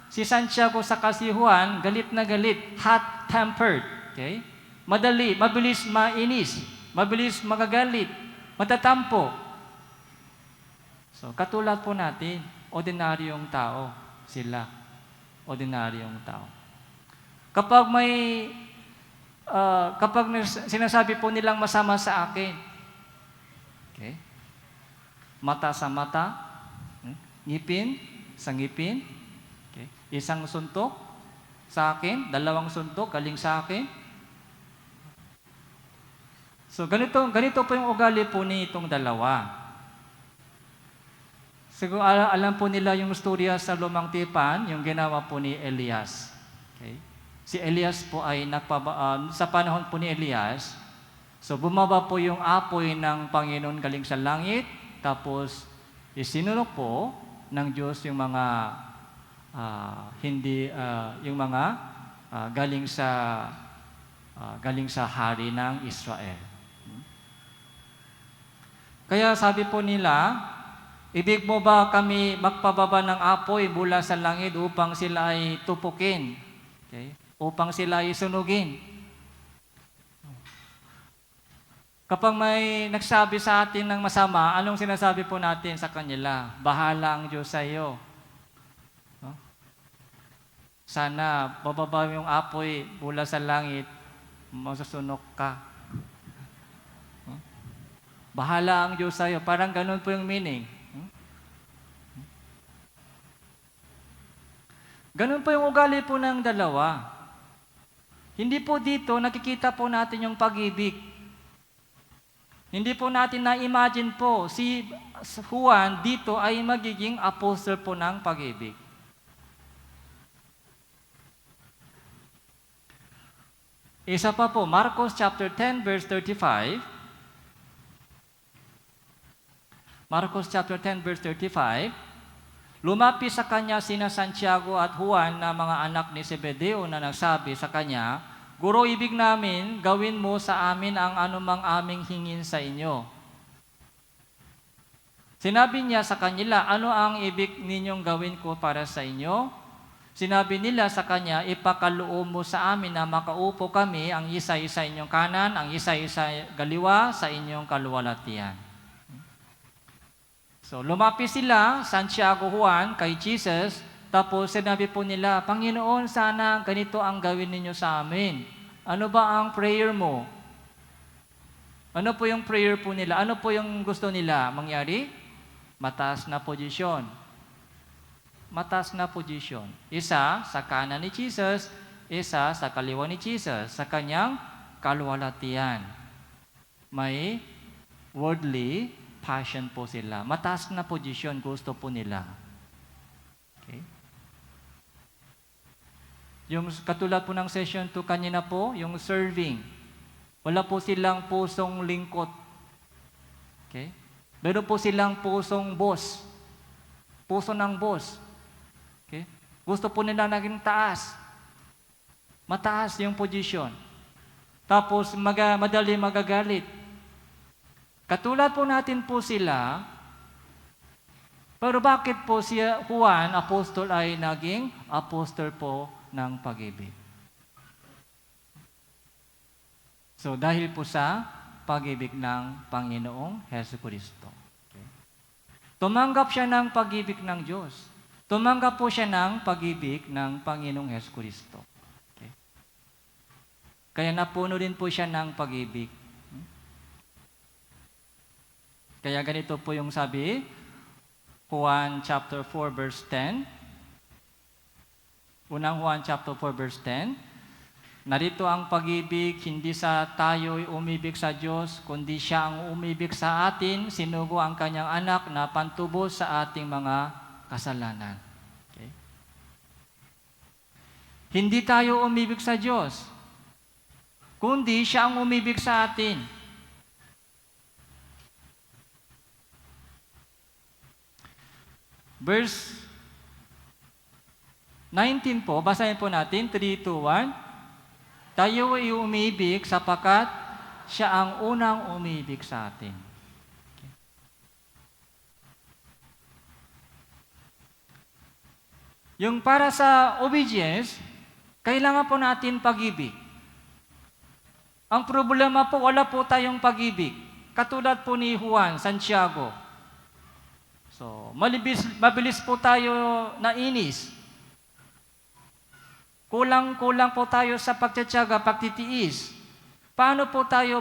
Si Santiago saka si Juan, galit na galit, hot-tempered. Okay? Mabilis mainis, mabilis magagalit, matatampo. So, katulad po natin, ordinaryong tao sila. Ordinaryong tao. Kapag sinasabi po nilang masama sa akin, okay? Mata sa mata, ngipin sa ngipin, okay? Isang suntok sa akin, 2 suntok galing sa akin. So ganito po yung ugali po ni itong dalawa. Siguro alam po nila yung storya sa Lumang Tipan, yung ginawa po ni Elias. Okay? Si Elias po ay sa panahon po ni Elias, so bumaba po yung apoy ng Panginoon galing sa langit, tapos isinunok po ng Diyos yung mga galing sa hari ng Israel. Kaya sabi po nila, ibig mo ba kami magpababa ng apoy mula sa langit upang sila ay tupukin? Okay? Upang sila ay sunugin. Kapag may nagsabi sa atin ng masama, anong sinasabi po natin sa kanila? Bahala ang Diyos sa iyo. No? Sana bababa yung apoy mula sa langit, masusunok ka. No? Bahala ang Diyos sa iyo. Parang ganun po yung meaning. Ganun po yung ugali po ng dalawa. Hindi po dito nakikita po natin yung pag-ibig. Hindi po natin na-imagine po si Juan dito ay magiging apostle po ng pag-ibig. Isa pa po, Marcos chapter 10 verse 35. Marcos chapter 10 verse 35. Lumapit sa kanya sina Santiago at Juan na mga anak ni Zebedeo na nagsabi sa kanya, Guro, ibig namin, gawin mo sa amin ang anumang aming hingin sa inyo. Sinabi niya sa kanila, ano ang ibig ninyong gawin ko para sa inyo? Sinabi nila sa kanya, ipakaloob mo sa amin na makaupo kami ang isa-isa inyong kanan, ang isa-isa galiwa sa inyong kaluwalhatian. So, lumapit sila, Santiago, Juan, kay Jesus, tapos sinabi po nila, Panginoon, sana ganito ang gawin ninyo sa amin. Ano ba ang prayer mo? Ano po yung prayer po nila? Ano po yung gusto nila mangyari? Mataas na posisyon. Mataas na posisyon. Isa sa kanan ni Jesus, isa sa kaliwa ni Jesus, sa kanyang kaluwalhatian. May worldly passion po sila. Mataas na posisyon gusto po nila. Okay? Yung katulad po ng session 2 kanina po, yung serving. Wala po silang pusong lingkot. Okay? Meron po silang pusong boss. Puso ng boss. Okay? Gusto po nila naging taas. Mataas yung posisyon. Tapos madali magagalit. Katulad po natin po sila, pero bakit po si Juan, apostol, ay naging apostol po ng pag-ibig? So, dahil po sa pag-ibig ng Panginoong Jesucristo. Okay. Tumanggap siya ng pag-ibig ng Diyos. Tumanggap po siya ng pag-ibig ng Panginoong Jesucristo. Okay. Kaya napuno din po siya ng pag-ibig. Kaya ganito po yung sabi, Juan chapter 4 verse 10. Unang Juan chapter 4 verse 10. Narito ang pag-ibig, hindi sa tayo'y umibig sa Diyos, kundi siya ang umibig sa atin, sinugo ang kanyang anak na pantubos sa ating mga kasalanan. Okay? Hindi tayo umibig sa Diyos, kundi siya ang umibig sa atin. Verse 19 po, basahin po natin, 3, 2, 1. Tayo ay umibig sapagkat siya ang unang umibig sa atin. Okay. Yung para sa obedience, kailangan po natin pag-ibig. Ang problema po, wala po tayong pag-ibig. Katulad po ni Juan, Santiago. So, mabilis po tayo nainis. Kulang po tayo sa pagtitiyaga, pagtitiis. Paano po tayo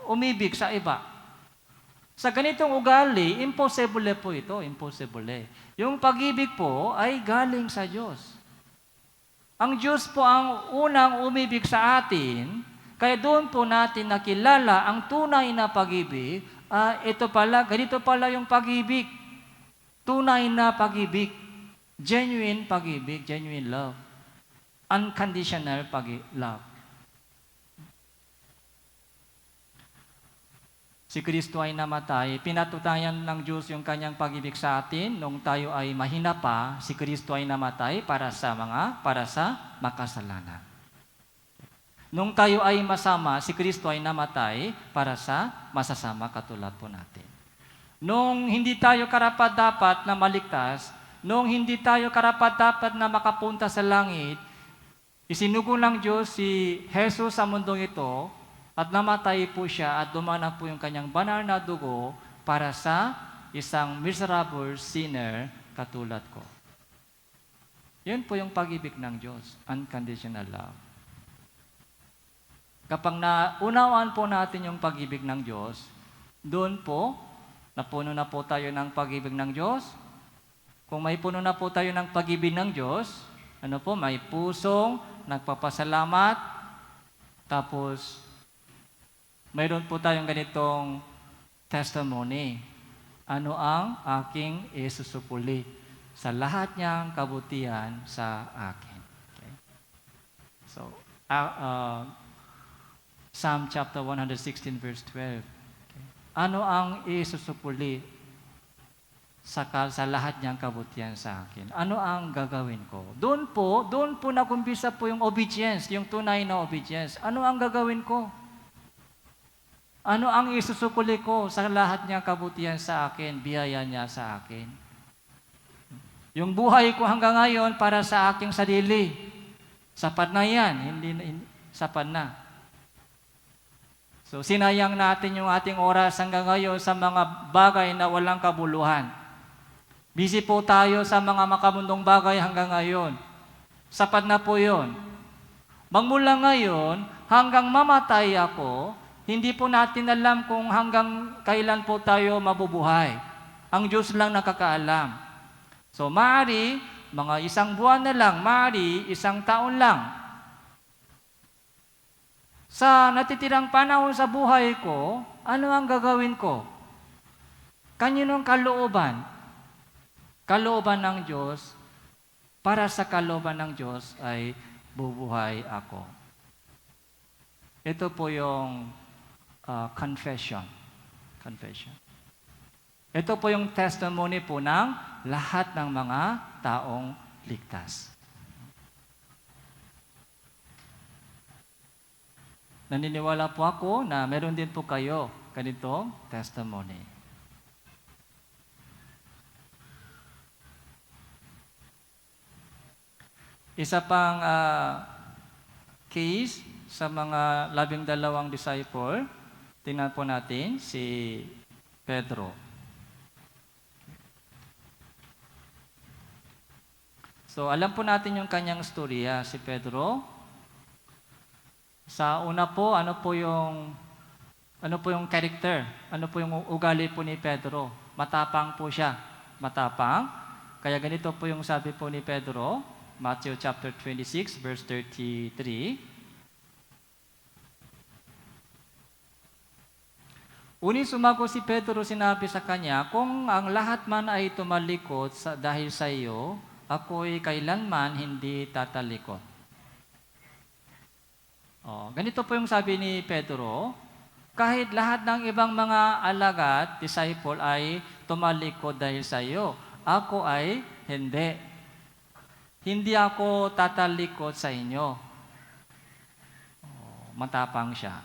umibig sa iba? Sa ganitong ugali, impossible po ito, impossible. Yung pag-ibig po ay galing sa Diyos. Ang Diyos po ang unang umibig sa atin, kaya doon po natin nakilala ang tunay na pag-ibig. Ganito pala yung pag-ibig. Tunay na pag-ibig, genuine pag-ibig, genuine love, unconditional love. Si Kristo ay namatay, pinatutayan ng Diyos yung kanyang pag-ibig sa atin. Nung tayo ay mahina pa, si Kristo ay namatay para sa makasalanan. Nung tayo ay masama, si Kristo ay namatay para sa masasama katulad po natin. Nung hindi tayo karapat-dapat na maligtas, nung hindi tayo karapat-dapat na makapunta sa langit, Isinugo ng Diyos si Jesus sa mundong ito at namatay po siya at dumana po yung kanyang banal na dugo para sa isang miserable sinner katulad ko. Yun po yung pag-ibig ng Diyos, unconditional love. Kapag naunawaan po natin yung pag-ibig ng Diyos, doon po, napuno na po tayo ng pag-ibig ng Diyos. Kung may puno na po tayo ng pag-ibig ng Diyos, may pusong nagpapasalamat, tapos mayroon po tayong ganitong testimony. Ano ang aking isusupuli sa lahat niyang kabutihan sa akin. Okay? So, Psalm chapter 116 verse 12. Okay? Ano ang isusupuli sa lahat niyang kabutihan sa akin? Ano ang gagawin ko? Doon po nakumpisa po yung obedience, yung tunay na obedience. Ano ang gagawin ko? Ano ang isusukuli ko sa lahat niyang kabutihan sa akin, biyaya niya sa akin? Yung buhay ko hanggang ngayon para sa aking sarili. Sapat na yan, hindi sapat na. So sinayang natin yung ating oras hanggang ngayon sa mga bagay na walang kabuluhan. Busy po tayo sa mga makamundong bagay hanggang ngayon. Sapat na po yun. Magmula ngayon, hanggang mamatay ako, hindi po natin alam kung hanggang kailan po tayo mabubuhay. Ang Diyos lang nakakaalam. So, maaari, mga 1 buwan na lang, maaari, 1 taon lang. Sa natitirang panahon sa buhay ko, ano ang gagawin ko? Kaninong kalooban? Kalooban ng Diyos, para sa kalooban ng Diyos ay bubuhay ako. Ito po yung confession. Ito po yung testimony po ng lahat ng mga taong ligtas. Naniniwala po ako na meron din po kayo ganitong testimony. Isa pang case sa mga 12 disciple, tingnan po natin si Pedro. So, alam po natin yung kanyang storya, si Pedro. Sa una po, ano po yung character? Ano po yung ugali po ni Pedro? Matapang po siya. Matapang. Kaya ganito po yung sabi po ni Pedro, Matthew chapter 26, verse 33. Sumagot si Pedro, sinabi sa kanya, kung ang lahat man ay tumalikod dahil sa iyo, ako'y kailanman hindi tatalikod. Ganito po yung sabi ni Pedro, kahit lahat ng ibang mga alagad, disciple ay tumalikod dahil sa iyo, ako ay hindi. Hindi ako tatalikod sa inyo. Matapang siya.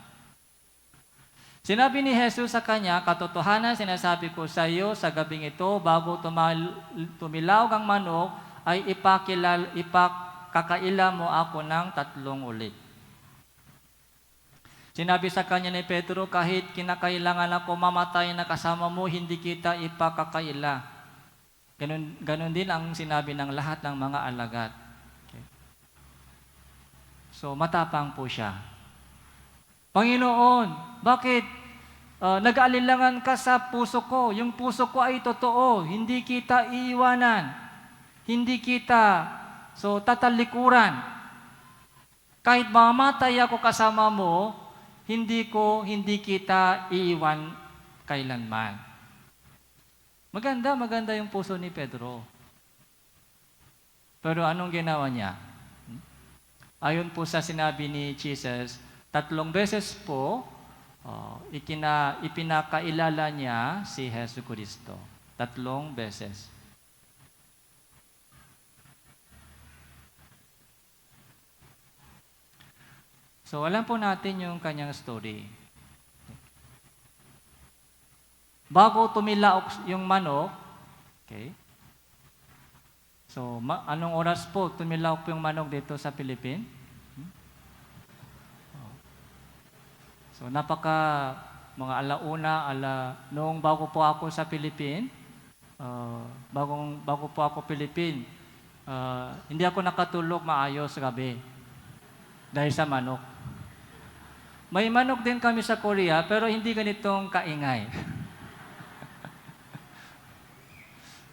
Sinabi ni Jesus sa kanya, katotohanan sinasabi ko sa iyo sa gabing ito, bago tumilaw ang manok, ay ipakakaila mo ako ng 3 ulit. Sinabi sa kanya ni Pedro, kahit kinakailangan ako mamatay na kasama mo, hindi kita ipakakaila. Ganun din ang sinabi ng lahat ng mga alagad. Okay. So, matapang po siya. Panginoon, bakit nag-aalilangan ka sa puso ko? Yung puso ko ay totoo. Hindi kita iiwanan. Hindi kita tatalikuran. Kahit mamatay ako kasama mo, hindi kita iiwan kailanman. Maganda yung puso ni Pedro. Pero anong ginawa niya? Ayon po sa sinabi ni Jesus, 3 beses po, ipinakailala niya si Hesus Kristo. 3 beses. So, alam po natin yung kanyang story. Bago tumilaok yung manok, okay? So, anong oras po tumilaok po yung manok dito sa Philippines? So mga noong bago po ako sa Philippines, bago po ako Philippine, hindi ako nakatulog maayos gabi dahil sa manok. May manok din kami sa Korea pero hindi ganitong kaingay.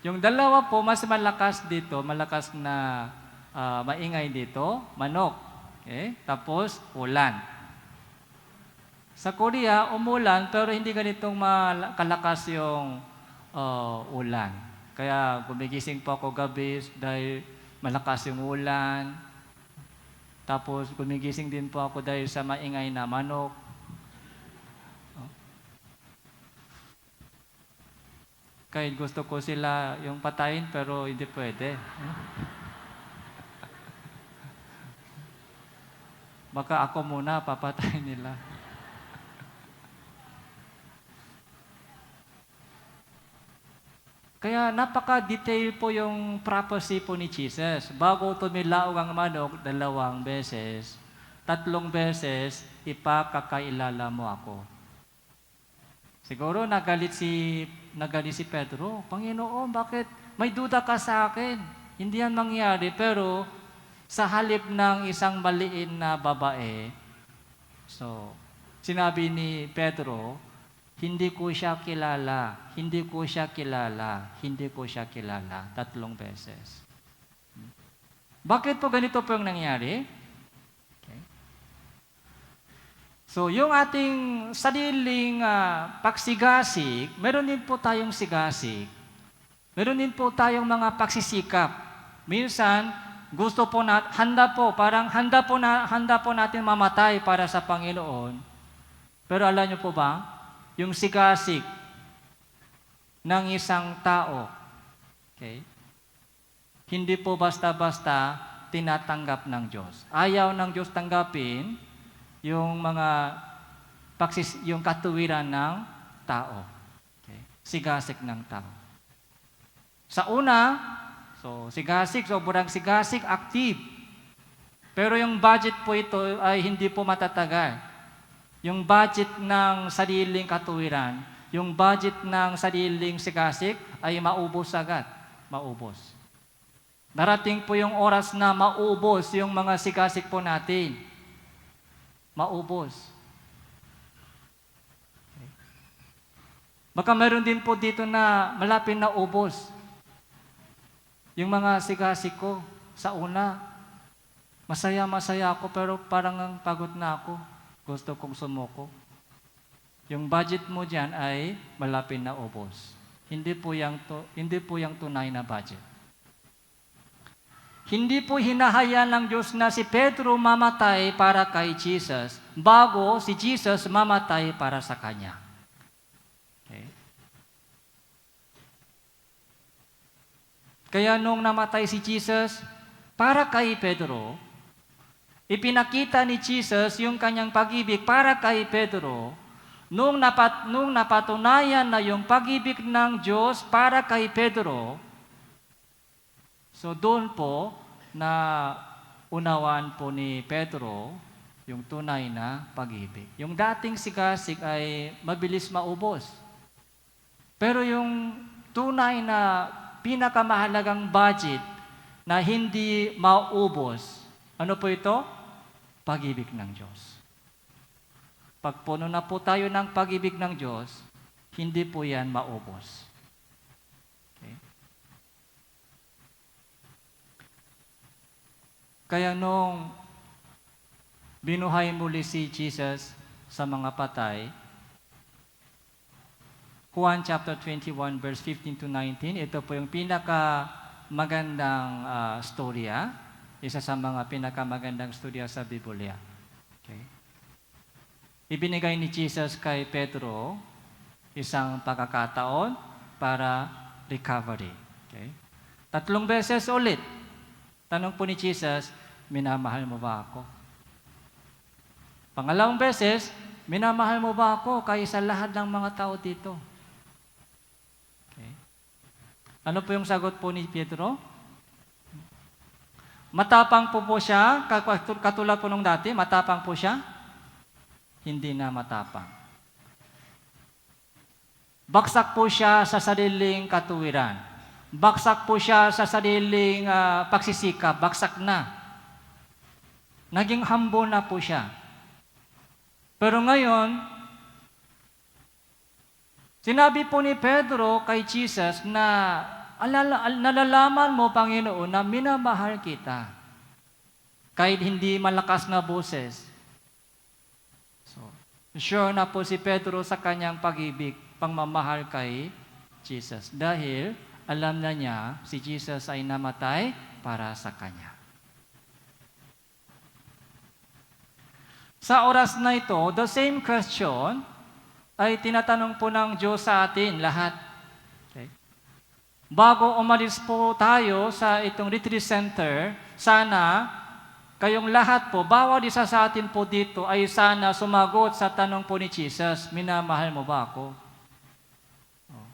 Yung dalawa po, mas malakas na maingay dito, manok. Okay? Tapos, ulan. Sa Korea, umulan, pero hindi ganitong kalakas yung ulan. Kaya gumigising po ako gabi dahil malakas yung ulan. Tapos, gumigising din po ako dahil sa maingay na manok. Kahit gusto ko sila yung patayin, pero hindi pwede. Baka ako muna papatayin nila. Kaya napaka-detail po yung prophecy po ni Jesus. Bago tumilaog ang manok 2 beses, 3 beses, ipakakailala mo ako. Siguro nagalit si Pedro, Panginoon, bakit may duda ka sa akin? Hindi yan mangyari, pero sa halip ng isang maliit na babae, so sinabi ni Pedro, hindi ko siya kilala, 3 beses. Bakit po ganito po yung nangyari? So, yung ating sariling pagsigasig, meron din po tayong sigasig. Meron din po tayong mga pagsisikap. Minsan, handa po natin mamatay para sa Panginoon. Pero alam niyo po ba, yung sigasig ng isang tao, okay, hindi po basta-basta tinatanggap ng Diyos. Ayaw ng Diyos tanggapin yung yung katuwiran ng tao. Okay? Sigasig ng tao. Sa una, sobrang sigasig, active. Pero yung budget po ito ay hindi po matatagal. Yung budget ng sariling katuwiran, yung budget ng sariling sigasig ay maubos agad. Maubos. Darating po yung oras na maubos yung mga sigasig po natin. Maubos. Okay. Baka meron din po dito na malapit na ubos. Yung mga sigasig ko sa una, masaya ako pero parang pagod na ako. Gusto kong sumuko. Yung budget mo diyan ay malapit na ubos. Hindi po yung tunay na budget. Hindi po hinahayaan ng Diyos na si Pedro mamatay para kay Jesus bago si Jesus mamatay para sa kanya. Okay. Kaya nung namatay si Jesus para kay Pedro, ipinakita ni Jesus yung kanyang pag-ibig para kay Pedro. Nung napatunayan na yung pag-ibig ng Diyos para kay Pedro, so doon po na unawaan po ni Pedro yung tunay na pag-ibig. Yung dating sigasig ay mabilis maubos. Pero yung tunay na pinakamahalagang budget na hindi maubos, ano po ito? Pag-ibig ng Diyos. Pag puno na po tayo ng pag-ibig ng Diyos, hindi po yan maubos. Kaya nung binuhay muli si Jesus sa mga patay, Juan chapter 21 verse 15 to 19, ito po yung pinakamagandang storya, isa sa mga pinakamagandang storya sa Biblia. Okay. Ibinigay ni Jesus kay Pedro isang pagkakataon para recovery. Okay. 3 beses ulit. Tanong po ni Jesus, minamahal mo ba ako? Pangalawang beses, minamahal mo ba ako kaysa lahat ng mga tao dito? Okay. Ano po yung sagot po ni Pedro? Matapang po siya, katulad po nung dati, matapang po siya? hindi na matapang. Baksak po siya sa sariling katuwiran. Baksak po siya sa sariling pagsisikap. Baksak na. Naging humble na po siya. Pero ngayon, sinabi po ni Pedro kay Jesus na nalalaman mo, Panginoon, na minamahal kita. Kahit hindi malakas na boses. So, sure na po si Pedro sa kanyang pag-ibig, pangmamahal kay Jesus. Dahil alam na niya, si Jesus ay namatay para sa kanya. Sa oras na ito, the same question ay tinatanong po ng Diyos sa atin lahat. Okay? Bago umalis po tayo sa itong retreat center, sana kayong lahat po, bawat isa sa atin po dito ay sana sumagot sa tanong po ni Jesus, minamahal mo ba ako? Oh.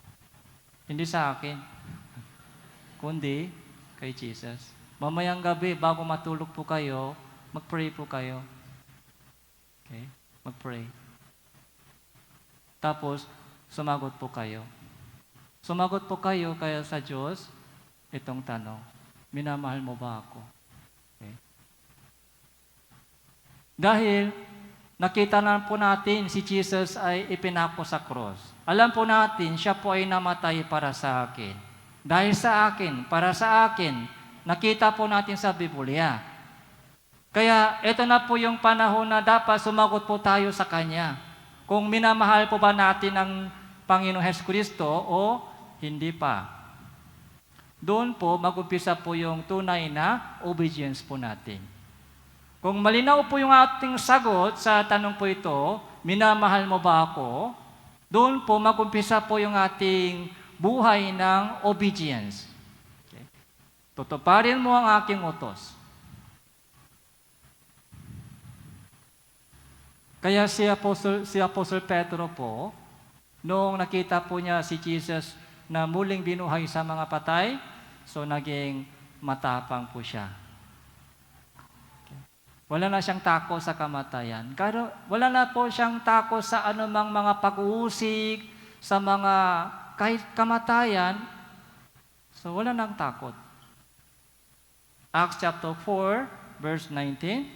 Hindi sa akin, kundi kay Jesus. Mamayang gabi, bago matulog po kayo, mag-pray po kayo. Okay? Mag-pray. Tapos, sumagot po kayo. Sumagot po kayo kaya sa Diyos, itong tanong, minamahal mo ba ako? Okay? Dahil, nakita na po natin si Jesus ay ipinako sa cross. Alam po natin, siya po ay namatay para sa akin. Dahil sa akin, para sa akin, nakita po natin sa Biblia. Kaya ito na po yung panahon na dapat sumagot po tayo sa Kanya. Kung minamahal po ba natin ang Panginoong Hesukristo o hindi pa. Doon po mag-umpisa po yung tunay na obedience po natin. Kung malinaw po yung ating sagot sa tanong po ito, minamahal mo ba ako? Doon po mag-umpisa po yung ating buhay ng obedience. Okay. Tutuparin mo ang aking utos. Kaya si Apostle Pedro po, noong nakita po niya si Jesus na muling binuhay sa mga patay, so naging matapang po siya. Okay. Wala na siyang takot sa kamatayan. Wala na po siyang takot sa anumang mga pag-uusig, sa mga kahit kamatayan, so wala nang takot. Acts chapter 4, verse 19.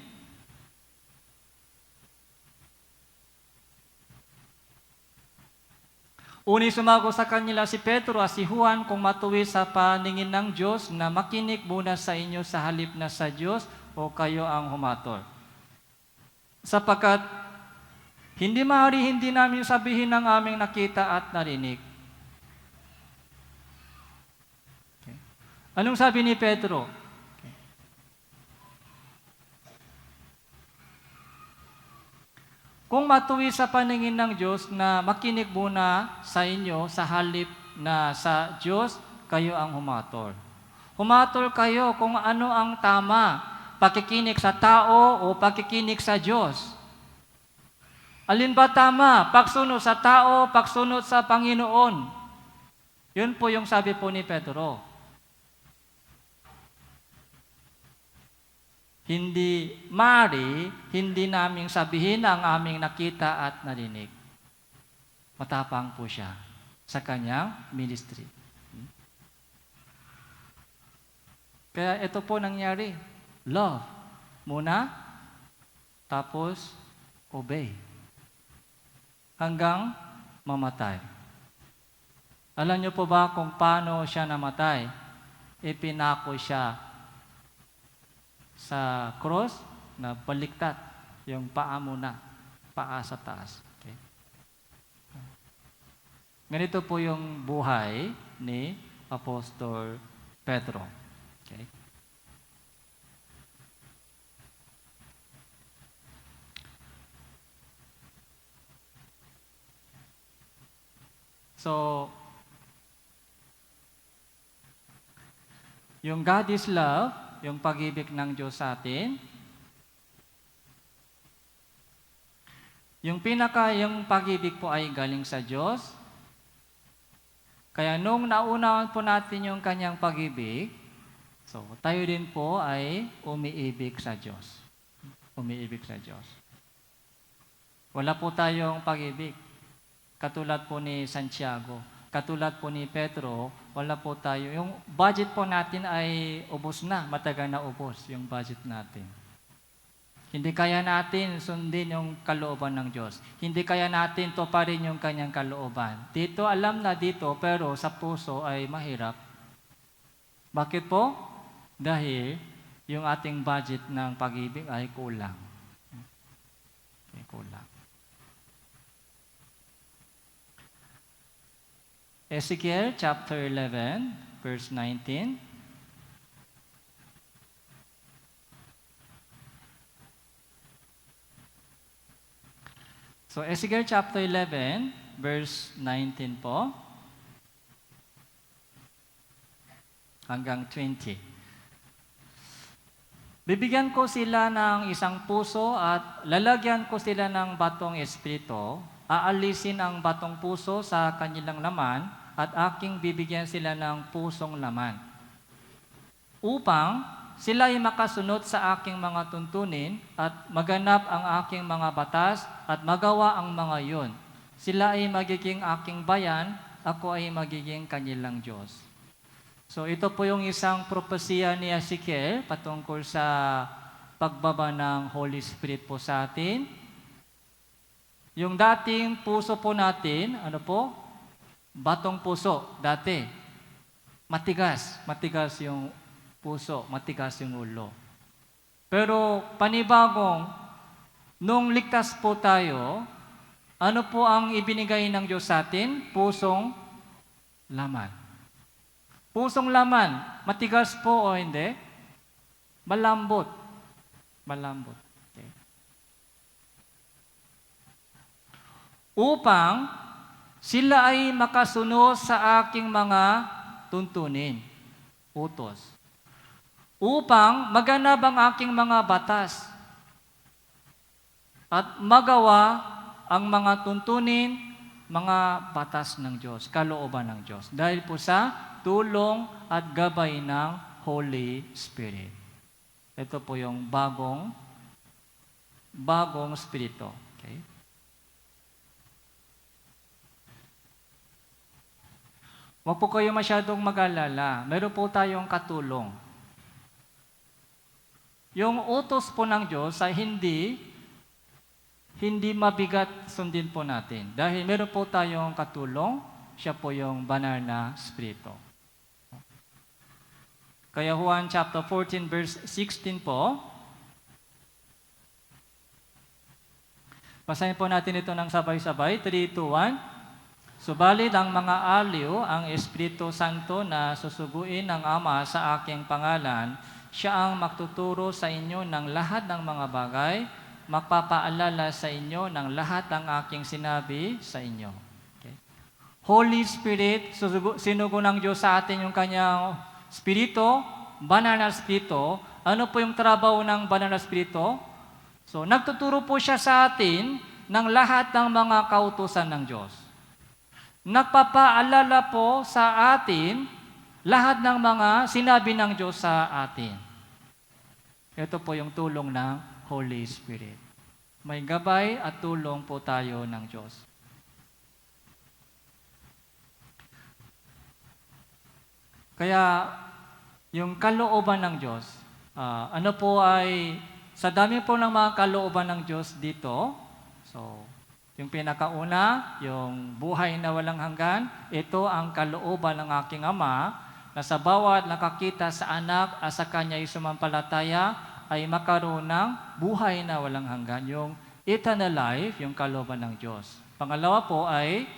Uni sumagot sa kanila si Pedro at si Juan kung matuwi sa paningin ng Diyos na makinig muna sa inyo sa halip na sa Diyos o kayo ang humatol. Sapagkat hindi maaari hindi namin sabihin ng aming nakita at narinig. Okay. Anong sabi ni Pedro? Okay. Kung matuwi sa paningin ng Diyos na makinig muna sa inyo sa halip na sa Diyos, kayo ang humatol. Humatol kayo kung ano ang tama, pakikinig sa tao o pakikinig sa Diyos. Alin ba tama? Pagsunod sa tao, pagsunod sa Panginoon. Yun po yung sabi po ni Pedro. Hindi maaari, hindi namin sabihin ang aming nakita at narinig. Matapang po siya sa kanyang ministry. Kaya ito po nangyari. Love muna, tapos obey. Hanggang mamatay. Alam niyo po ba kung paano siya namatay? Ipinako siya sa cross na baliktad, yung paa muna, paa sa taas. Okay. Ganito po yung buhay ni Apostol Pedro. Okay. So, yung God is love, yung pag-ibig ng Diyos sa atin, yung pag-ibig po ay galing sa Diyos. Kaya nung naunawan po natin yung kanyang pag-ibig, so tayo din po ay umiibig sa Diyos. Umiibig sa Diyos. Wala po tayong pag-ibig. Katulad po ni Santiago, katulad po ni Pedro, wala po tayo. Yung budget po natin ay ubos na, matagal na ubos yung budget natin. Hindi kaya natin sundin yung kalooban ng Diyos. Hindi kaya natin tuparin yung kanyang kalooban. Dito, alam na dito, pero sa puso ay mahirap. Bakit po? Dahil yung ating budget ng pag-ibig ay kulang. Ay kulang. Ezekiel chapter 11, verse 19. So, Ezekiel chapter 11, verse 19 po, hanggang 20. Bibigyan ko sila ng isang puso at lalagyan ko sila ng batong espiritu. Aalisin ang batong puso sa kanilang laman at aking bibigyan sila ng pusong laman. Upang sila ay makasunod sa aking mga tuntunin at maganap ang aking mga batas at magawa ang mga iyon. Sila ay magiging aking bayan, ako ay magiging kanilang Diyos. So ito po yung isang propesya ni Ezekiel patungkol sa pagbaba ng Holy Spirit po sa atin. Yung dating puso po natin, ano po? Batong puso, dati. Matigas yung puso, matigas yung ulo. Pero panibagong, nung ligtas po tayo, ano po ang ibinigay ng Diyos sa atin? Pusong laman. Pusong laman, matigas po o hindi? Malambot. Malambot. Okay. Upang sila ay makasunod sa aking mga tuntunin, utos. Upang maganap ang aking mga batas at magawa ang mga tuntunin, mga batas ng Diyos, kalooban ng Diyos. Dahil po sa tulong at gabay ng Holy Spirit. Ito po yung bagong spirito. Okay? Huwag po kayo masyadong mag-alala. Meron po tayong katulong. Yung utos po ng Diyos ay hindi mabigat sundin po natin. Dahil meron po tayong katulong, siya po yung banal na Espiritu. Kaya Juan chapter 14 verse 16 po, basahin po natin ito ng sabay-sabay, 3, 2, 1. Subalit ang mga aliw, ang Espiritu Santo na susuguin ng Ama sa aking pangalan, siya ang magtuturo sa inyo ng lahat ng mga bagay, magpapaalala sa inyo ng lahat ng aking sinabi sa inyo. Okay. Holy Spirit, sinugo ng Diyos sa atin yung kanyang Espiritu, banal na Espiritu. Ano po yung trabaho ng banal na Espiritu? So, nagtuturo po siya sa atin ng lahat ng mga kautusan ng Diyos. Nagpapaalala po sa atin lahat ng mga sinabi ng Diyos sa atin. Ito po yung tulong ng Holy Spirit. May gabay at tulong po tayo ng Diyos. Kaya yung kalooban ng Diyos, ano po ay, sa dami po ng mga kalooban ng Diyos dito, so, yung pinakauna, yung buhay na walang hanggan, ito ang kalooban ng aking Ama, na sa bawat nakakita sa anak at sa kanya'y sumampalataya, ay makaroon ng buhay na walang hanggan, yung eternal life, yung kalooban ng Diyos. Pangalawa po ay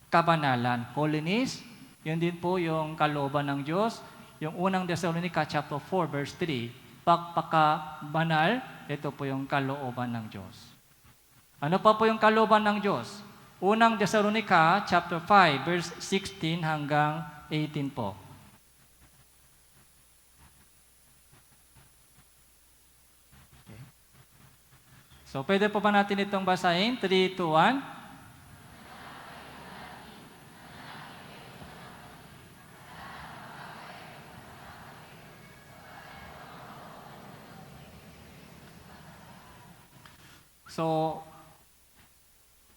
kabanalan, holiness, yun din po yung kalooban ng Diyos. Yung unang Thessalonica chapter 4 verse 3, pagpakabanal, ito po yung kalooban ng Diyos. Ano pa po yung kalooban ng Diyos? Unang Thessalonica chapter 5 verse 16 hanggang 18 po. Okay. So pwede po ba natin itong basahin? 3, 2, 1. So,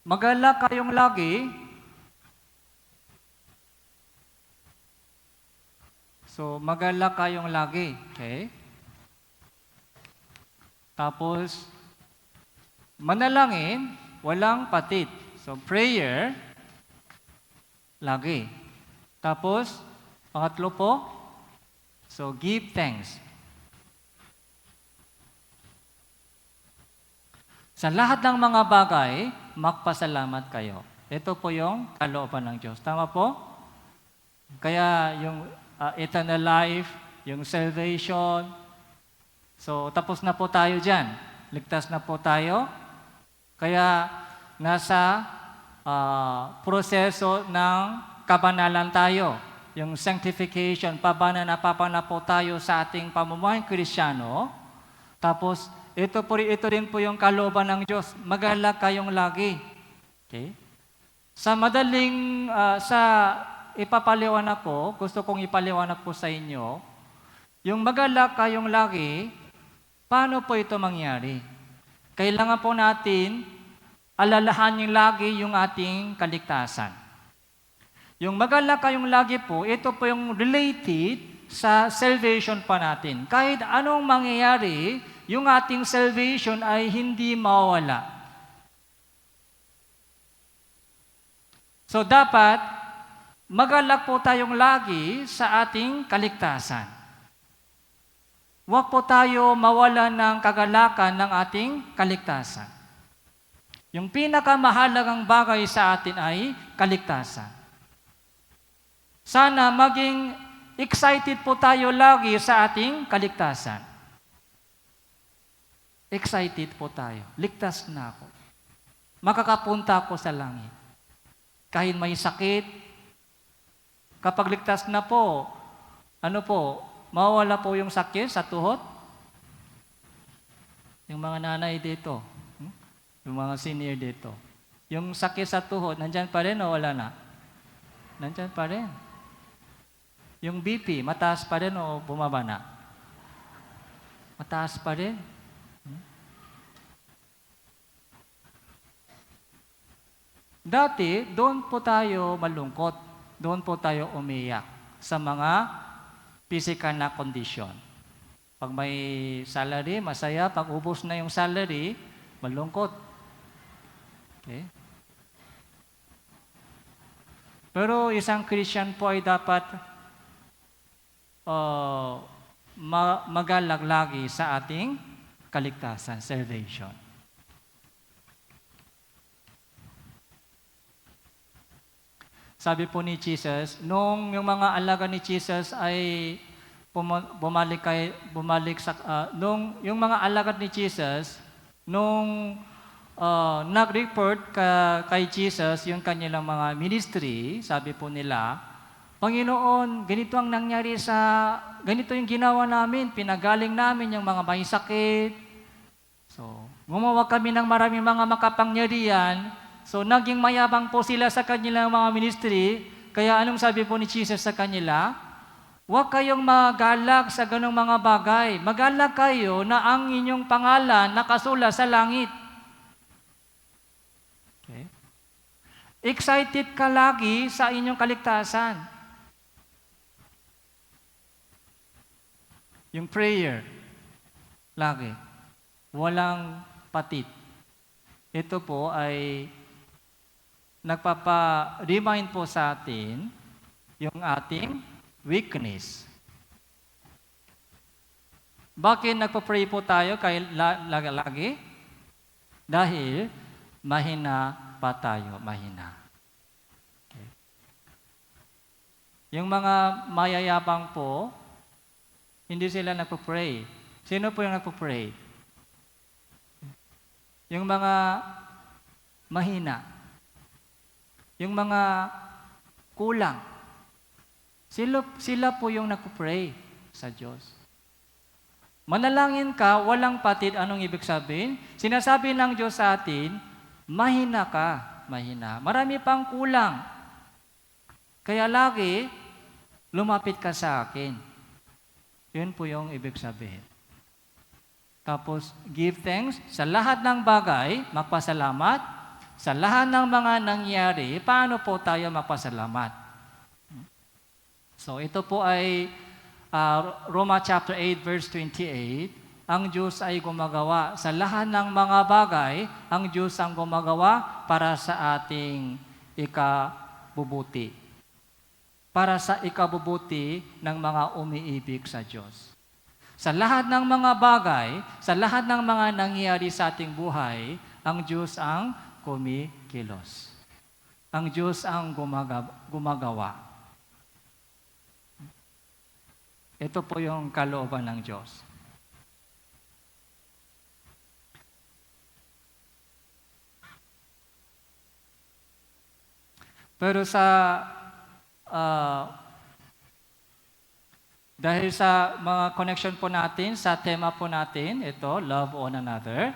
Magalak kayong lagi. So, magalak kayong lagi. Okay? Tapos, manalangin, walang patit. So, prayer, lagi. Tapos, pangatlo po, so give thanks. Sa lahat ng mga bagay, magpasalamat kayo. Ito po yung kalooban ng Diyos. Tama po? Kaya yung eternal life, yung salvation, so tapos na po tayo dyan. Ligtas na po tayo. Kaya nasa proseso ng kabanalan tayo. Yung sanctification, pabana po tayo sa ating pamumuhay Kristiyano. Tapos, ito rin po yung kalooban ng Diyos. Magalak kayong lagi. Okay? Sa madaling, ipapaliwanag ko, gusto kong ipaliwanag po sa inyo, yung magalak kayong lagi, paano po ito mangyari? Kailangan po natin alalahanin lagi yung ating kaligtasan. Yung magalak kayong lagi po, ito po yung related sa salvation pa natin. Kahit anong mangyayari, yung ating salvation ay hindi mawawala. So dapat, magalak po tayong lagi sa ating kaligtasan. Huwag po tayo mawala ng kagalakan ng ating kaligtasan. Yung pinakamahalagang bagay sa atin ay kaligtasan. Sana maging excited po tayo lagi sa ating kaligtasan. Excited po tayo. Ligtas na ako. Makakapunta ako sa langit. Kahit may sakit, kapag ligtas na po, mawawala po yung sakit sa tuhod? Yung mga nanay dito, yung mga senior dito. Yung sakit sa tuhod, nandyan pa rin o wala na? Nandyan pa rin. Yung BP, mataas pa rin o bumaba na? Mataas pa rin. Dati, doon po tayo malungkot. Doon po tayo umiyak sa mga physical na kondisyon. Pag may salary, masaya. Pag ubos na yung salary, malungkot. Okay? Pero isang Christian po ay dapat magalak lagi sa ating kaligtasan, salvation. Sabi po ni Jesus, nung yung mga alaga ni Jesus ay nung yung mga alagad ni Jesus, nung nag-report kay Jesus yung kanilang mga ministry, sabi po nila, Panginoon, ganito ang nangyari ganito yung ginawa namin, pinagaling namin yung mga may sakit. So, gumawa kami ng maraming mga makapangyarihan. So, naging mayabang po sila sa kanilang mga ministry. Kaya anong sabi po ni Jesus sa kanila? Huwag kayong magalak sa ganong mga bagay. Magalak kayo na ang inyong pangalan nakasulat sa langit. Okay. Excited ka lagi sa inyong kaligtasan. Yung prayer, lagi. Walang patit. Ito po ay nagpapa-remind po sa atin yung ating weakness. Bakit nagpa-pray po tayo lagi? Dahil mahina pa tayo, mahina. Okay. Yung mga mayayabang po, hindi sila nagpa-pray. Sino po yung nagpa-pray? Yung mga mahina. Yung mga kulang. Sila po yung nagpo-pray sa Diyos. Manalangin ka, walang patid. Anong ibig sabihin? Sinasabi ng Diyos sa atin, mahina ka, mahina. Marami pang kulang. Kaya lagi, lumapit ka sa akin. Yun po yung ibig sabihin. Tapos, give thanks sa lahat ng bagay, magpasalamat. Sa lahat ng mga nangyari, paano po tayo magpasalamat? So ito po ay Roma chapter 8 verse 28. Ang Diyos ay gumagawa sa lahat ng mga bagay, ang Diyos ang gumagawa para sa ating ikabubuti. Para sa ikabubuti ng mga umiibig sa Diyos. Sa lahat ng mga bagay, sa lahat ng mga nangyayari sa ating buhay, ang Diyos ang kumikilos. Ang Diyos ang gumagawa. Ito po yung kalooban ng Diyos. Pero dahil sa mga connection po natin, sa tema po natin, ito, love one another,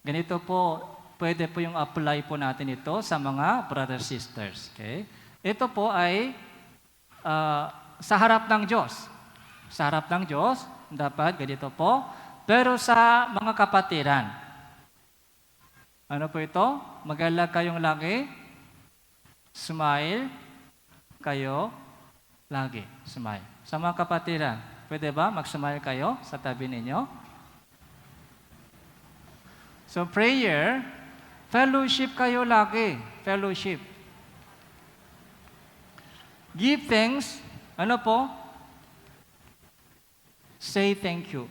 ganito po, pwede po yung apply po natin ito sa mga brothers sisters. Okay? Ito po ay sa harap ng Diyos. Sa harap ng Diyos, dapat ganito po. Pero sa mga kapatiran, ano po ito? Mag-alala kayong lagi. Smile kayo lagi. Smile. Sa mga kapatiran, pwede ba mag-smile kayo sa tabi ninyo? So prayer, fellowship kayo lagi. Fellowship. Give thanks. Ano po? Say thank you.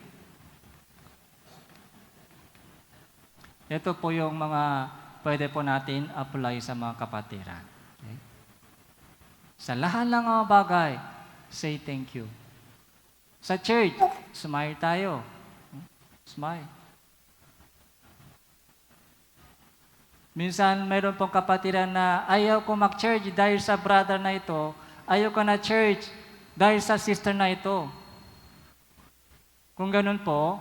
Ito po yung mga pwede po natin apply sa mga kapatiran. Okay? Sa lahat ng mga bagay, say thank you. Sa church, smile tayo. Smile. Minsan, mayroon pong kapatiran na ayaw ko mag-church dahil sa brother na ito. Ayaw ko na church dahil sa sister na ito. Kung ganun po,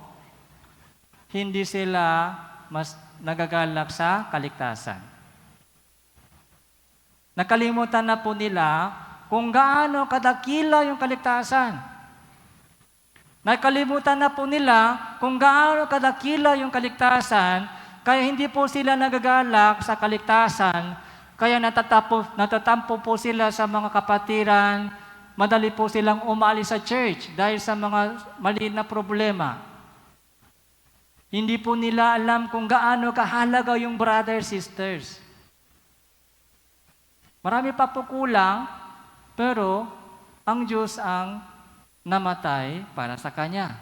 hindi sila mas nagagalak sa kaligtasan. Nakalimutan na po nila kung gaano kadakila yung kaligtasan. Nakalimutan na po nila kung gaano kadakila yung kaligtasan, kaya hindi po sila nagagalak sa kaligtasan, kaya natatampo po sila sa mga kapatiran, madali po silang umalis sa church dahil sa mga maliit na problema. Hindi po nila alam kung gaano kahalaga yung brothers, sisters. Marami pa po kulang, pero ang Diyos ang namatay para sa Kanya.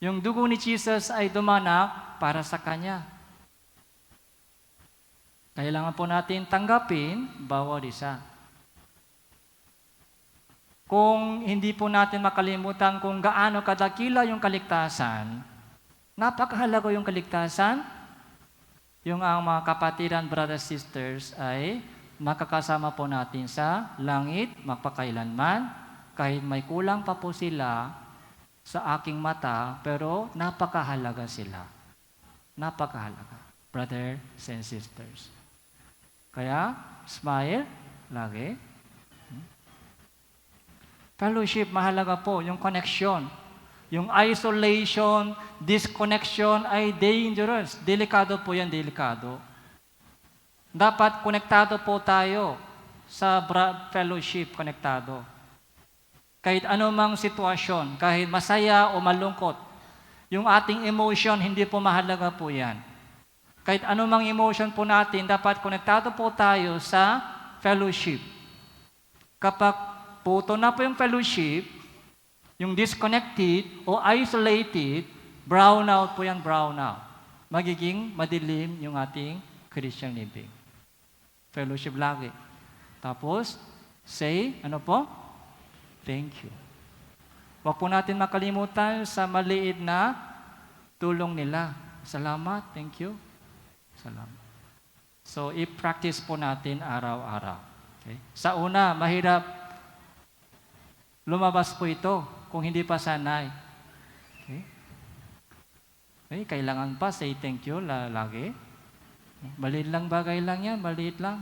Yung dugo ni Jesus ay dumanak para sa Kanya. Kailangan po natin tanggapin bawat isa. Kung hindi po natin makalimutan kung gaano kadakila yung kaligtasan, napakahalaga yung kaligtasan, yung ang mga kapatiran, brothers, sisters, ay makakasama po natin sa langit, magpakailanman, kahit may kulang pa po sila sa aking mata, pero napakahalaga sila. Napakahalaga, brothers and sisters. Kaya, smile, lagi. Fellowship, mahalaga po, yung connection. Yung isolation, disconnection ay dangerous. Delikado po yan, delikado. Dapat konektado po tayo sa fellowship, konektado. Kahit anumang sitwasyon, kahit masaya o malungkot, yung ating emotion, hindi po mahalaga po yan. Kahit anumang emotion po natin, dapat konektado po tayo sa fellowship. Kapag puto na po yung fellowship, yung disconnected o isolated, brown out po yan, brown out. Magiging madilim yung ating Christian living. Fellowship lagi. Tapos, say, ano po? Thank you. Huwag po natin makalimutan sa maliit na tulong nila. Salamat, thank you. Salamat. So, i-practice po natin araw-araw. Okay? Sa una, mahirap lumabas po ito kung hindi pa sanay. Okay? Okay, kailangan pa say thank you lagi. Maliit lang bagay lang yan, maliit lang.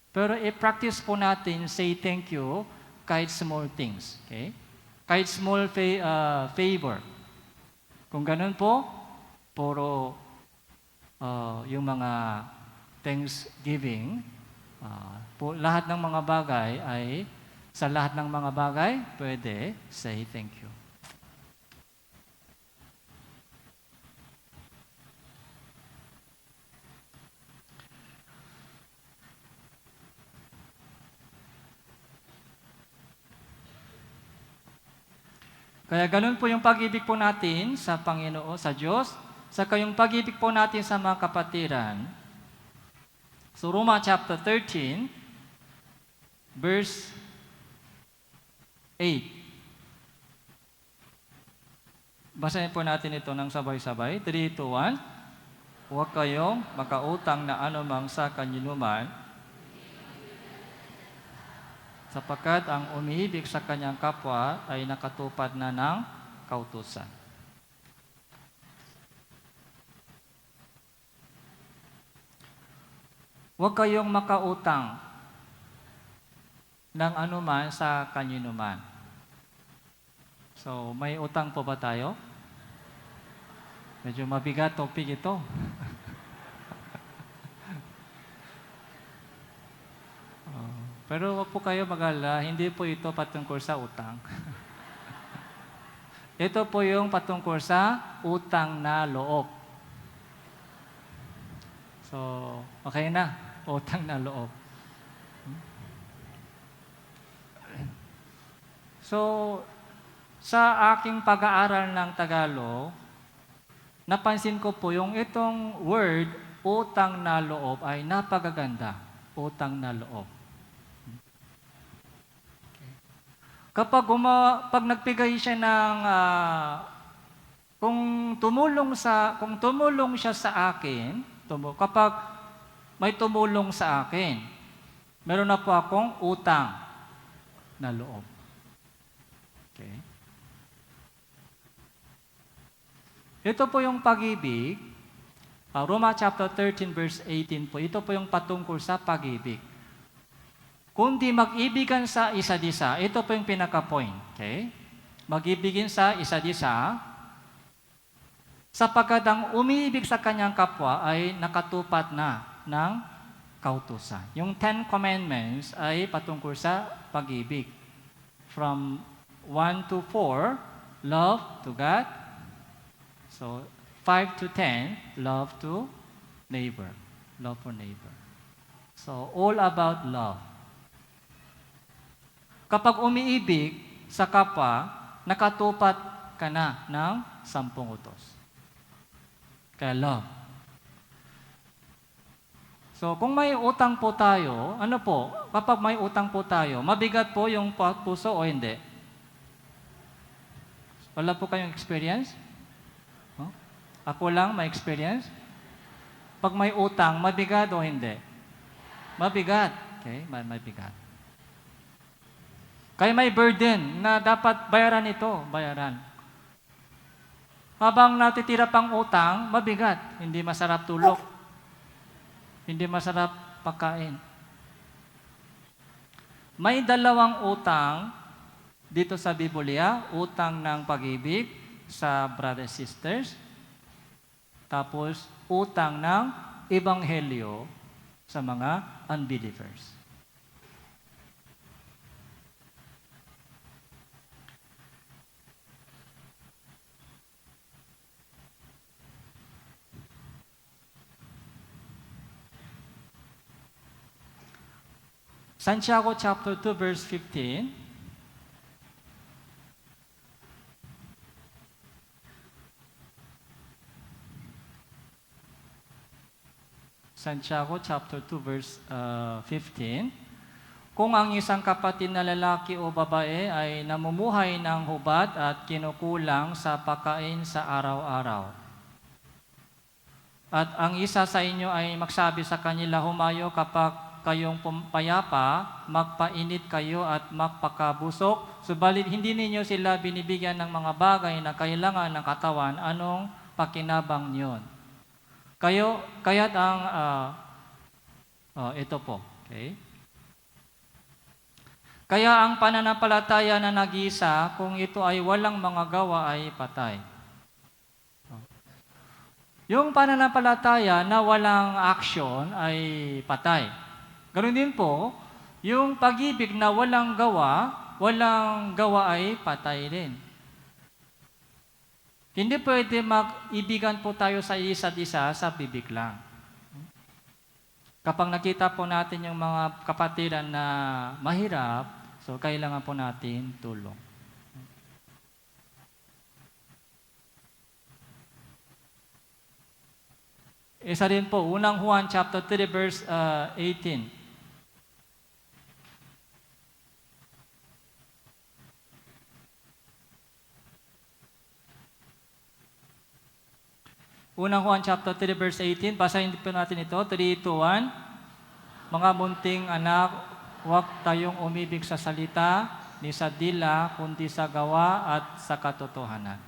Pero i-practice po natin say thank you kahit small things. Okay? Kahit small favor. Kung ganun po, puro yung mga thanksgiving. Lahat ng mga bagay ay, sa lahat ng mga bagay, pwede say thank you. Kaya ganun po yung pag-ibig po natin sa Panginoon, sa Diyos, saka yung pag-ibig po natin sa mga kapatiran. So Roma chapter 13, verse 8. Basahin po natin ito ng sabay-sabay. 3, 2, 1. Huwag kayong makautang na anumang sa kanyinuman, sapagkat ang umihibig sa kanyang kapwa ay nakatupad na ng kautusan. Huwag kayong makautang ng anuman sa kanyinuman. So, may utang po ba tayo? Medyo mabigat topic ito. Pero wag po kayo mag-alala, hindi po ito patungkol sa utang. Ito po yung patungkol sa utang na loob. So, okay na, utang na loob. So, sa aking pag-aaral ng Tagalog, napansin ko po yung itong word, utang na loob, ay napakaganda. Utang na loob. Kapag pag nagbigay siya ng kung tumulong siya sa akin, kapag may tumulong sa akin, meron na po akong utang na loob. Okay. Ito po yung pag-ibig. Roma chapter 13 verse 18 po. Ito po yung patungkol sa pag-ibig. Kundi mag-ibigan sa isa't isa. Ito po yung pinaka-point. Okay? Mag-ibigin sa isa't isa, sapagkat ang umiibig sa kanyang kapwa ay nakatupat na ng kautusan. Yung 10 Commandments ay patungkol sa pag-ibig. From 1 to 4, love to God. So, 5 to 10, love to neighbor. Love for neighbor. So, all about love. Kapag umiibig sa kapwa, nakatupat ka na ng 10 utos. Kaya love. So, kung may utang po tayo, ano po, kapag may utang po tayo, mabigat po yung puso o hindi? Wala po kayong experience? Huh? Ako lang may experience? Pag may utang, mabigat o hindi? Mabigat. Okay, mabigat. Kaya may burden na dapat bayaran ito, bayaran. Habang natitira pang utang, mabigat. Hindi masarap tulog. Hindi masarap pagkain. May dalawang utang dito sa Biblia, utang ng pag-ibig sa brothers and sisters, tapos utang ng ebanghelyo sa mga unbelievers. Santiago chapter 2 verse 15. Santiago chapter 2 verse 15. Kung ang isang kapatid na lalaki o babae ay namumuhay ng hubad at kinukulang sa pagkain sa araw-araw, at ang isa sa inyo ay magsabi sa kanila, humayo kapag kayong payapa, magpainit kayo at magpakabusok, subalit hindi ninyo sila binibigyan ng mga bagay na kailangan ng katawan, anong pakinabang niyon? Kaya't ang, ito po, okay? Kaya ang pananampalataya na nag-iisa, kung ito ay walang mga gawa, ay patay. Yung pananampalataya na walang action ay patay. Ganoon din po, yung pag-ibig na walang gawa ay patay din. Hindi pwede mag-ibigan po tayo sa isa't isa sa bibig lang. Kapag nakita po natin yung mga kapatiran na mahirap, so kailangan po natin tulong. Isa rin po, unang Juan chapter 3 verse 18. Unang Juan chapter 3 verse 18, basahin po natin ito, 3, 2, 1. Mga munting anak, huwag tayong umibig sa salita, ni sa dila, kundi sa gawa at sa katotohanan.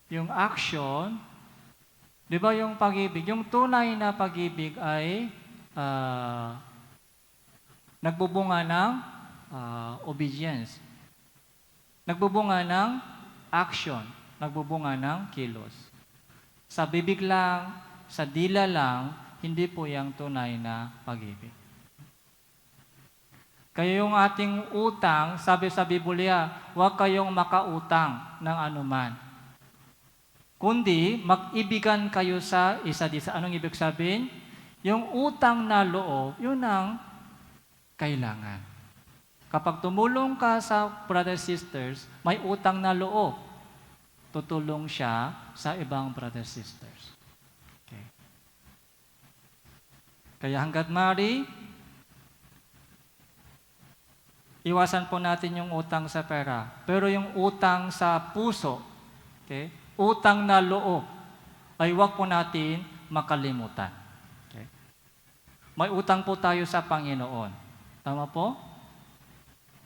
Yung action, di ba yung pag-ibig, yung tunay na pag-ibig ay nagbubunga ng obedience. Nagbubunga ng action, nagbubunga ng kilos. Sa bibig lang, sa dila lang, hindi po yung tunay na pag-ibig. Kaya yung ating utang, sabi sa Biblia, huwag kayong makautang ng anuman. Kundi, mag-ibigan kayo sa isa't isa. Anong ibig sabihin? Yung utang na loob, yun ang kailangan. Kapag tumulong ka sa brothers sisters, may utang na loob. Tutulong siya sa ibang brothers sisters. Okay. Kaya hanggat maaari, iwasan po natin yung utang sa pera. Pero yung utang sa puso, okay, utang na loob, ay huwag po natin makalimutan. Okay. May utang po tayo sa Panginoon. Tama po?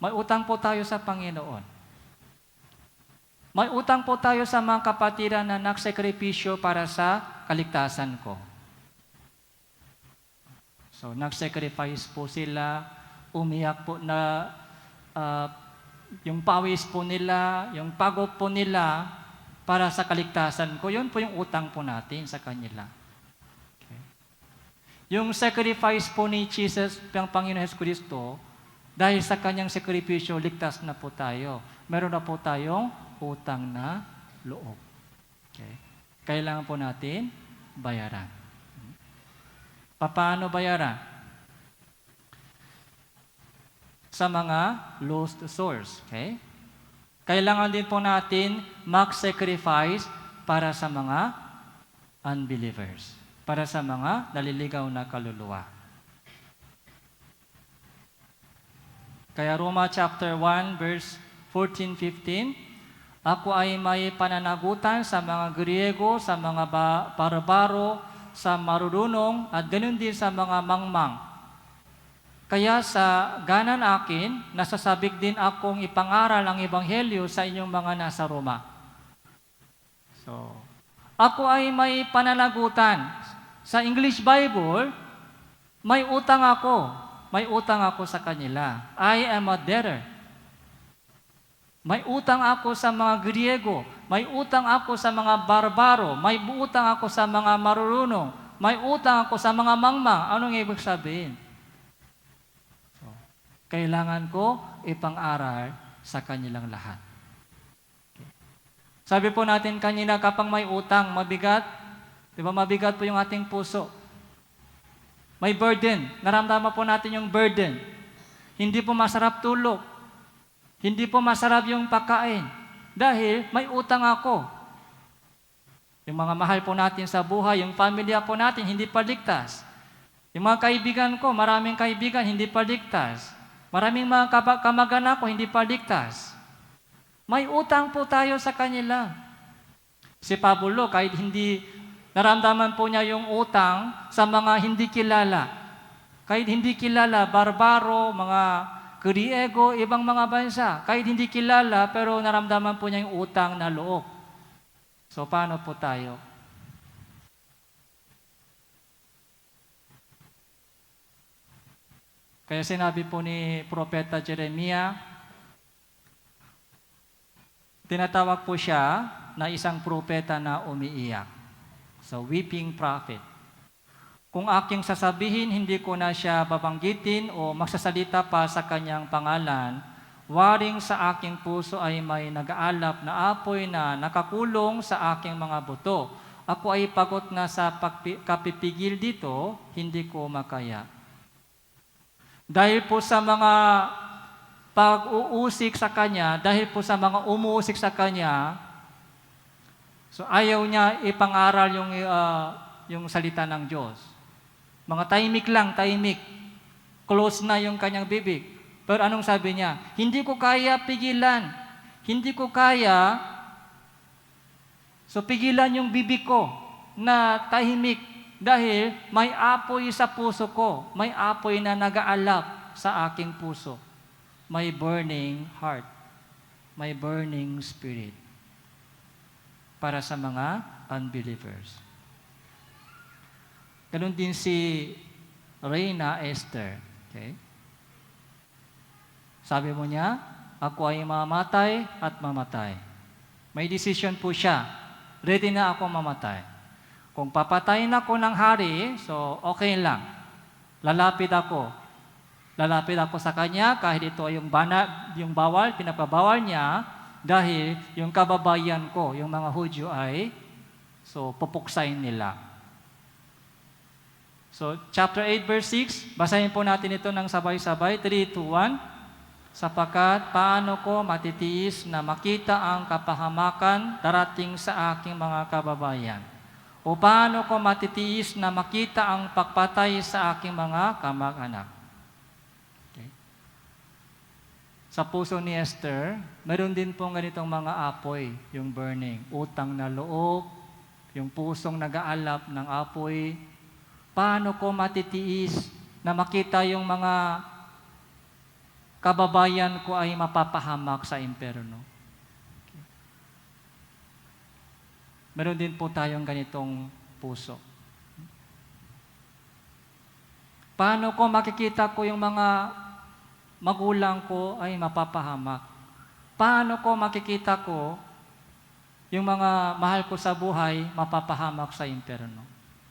May utang po tayo sa Panginoon. May utang po tayo sa mga kapatiran na nagsakripisyo para sa kaligtasan ko. So, nagsacrifice po sila, umiyak po na yung pawis po nila, yung pagod po nila para sa kaligtasan ko. Yun po yung utang po natin sa kanila. Okay. Yung sacrifice po ni Jesus, ng Panginoon Hesus Kristo, dahil sa kanyang sakripisyo, ligtas na po tayo. Meron na po tayong utang na loob. Okay. Kailangan po natin bayaran. Paano bayaran? Sa mga lost souls. Okay? Kailangan din po natin mag-sacrifice para sa mga unbelievers. Para sa mga naliligaw na kaluluwa. Kaya Roma chapter 1 verse 14-15, ako ay may pananagutan sa mga Griego, sa mga barbaro, sa marurunong, at ganun din sa mga mangmang. Kaya sa ganan akin, nasasabik din akong ipangaral ang Ebanghelyo sa inyong mga nasa Roma. So, ako ay may pananagutan. Sa English Bible, may utang ako. May utang ako sa kanila. I am a debtor. May utang ako sa mga Griego. May utang ako sa mga barbaro. May utang ako sa mga marurunong. May utang ako sa mga mangmang. Anong ibig sabihin? So, kailangan ko ipang-aral sa kanilang lahat. Okay. Sabi po natin kanina, kapag may utang, mabigat. Di ba mabigat po yung ating puso? May burden. Naramdaman po natin yung burden. Hindi po masarap tulog. Hindi po masarap yung pagkain. Dahil may utang ako. Yung mga mahal po natin sa buhay, yung pamilya po natin, hindi pa ligtas. Yung mga kaibigan ko, maraming kaibigan, hindi pa ligtas. Maraming mga kamag-anak ko, hindi pa ligtas. May utang po tayo sa kanila. Si Pablo, kahit hindi naramdaman po niya yung utang sa mga hindi kilala. Kahit hindi kilala, barbaro, mga Griego, ibang mga bansa. Kahit hindi kilala, pero naramdaman po niya yung utang na loob. So, paano po tayo? Kaya sinabi po ni Propeta Jeremiah, tinatawag po siya na isang propeta na umiiyak. So, weeping prophet. Kung aking sasabihin, hindi ko na siya babanggitin o magsasalita pa sa kanyang pangalan, waring sa aking puso ay may nag-aalap na apoy na nakakulong sa aking mga buto. Ako ay pagod na sa kapipigil dito, hindi ko makaya. Dahil po sa mga pag-uusik sa kanya, dahil po sa mga umuusik sa kanya, so ayaw niya ipangaral yung salita ng Diyos. Mga tahimik lang, tahimik. Close na yung kanyang bibig. Pero anong sabi niya? Hindi ko kaya pigilan. Hindi ko kaya. So pigilan yung bibig ko na tahimik. Dahil may apoy sa puso ko. May apoy na nag-aalap sa aking puso. May burning heart. May burning spirit. Para sa mga unbelievers. Ganun din si Reyna Esther. Okay? Sabi mo niya, ako ay mamatay at mamatay. May decision po siya. Ready na ako mamatay. Kung papatayin ako ng hari, so okay lang. Lalapit ako. Lalapit ako sa kanya kahit ito ay yung bawal, pinapabawal niya dahil yung kababayan ko, yung mga Hudyo ay so pupuksain nila. So, chapter 8, verse 6, basahin po natin ito ng sabay-sabay, 3, 2, 1. Sapagkat paano ko matitiis na makita ang kapahamakan darating sa aking mga kababayan? O paano ko matitiis na makita ang pagpatay sa aking mga kamag-anak? Okay. Sa puso ni Esther, meron din pong ganitong mga apoy, yung burning, utang na loob, yung pusong nag-aalap ng apoy. Paano ko matitiis na makita yung mga kababayan ko ay mapapahamak sa imperno? Okay. Meron din po tayong ganitong puso. Paano ko makikita ko yung mga magulang ko ay mapapahamak? Paano ko makikita ko yung mga mahal ko sa buhay mapapahamak sa imperno?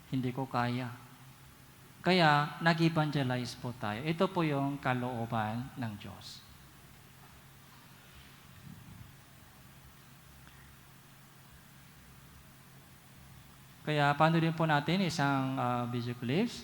Hindi ko kaya. Kaya, nag-evangelize po tayo. Ito po yung kalooban ng Diyos. Kaya, paano din po natin isang video clips?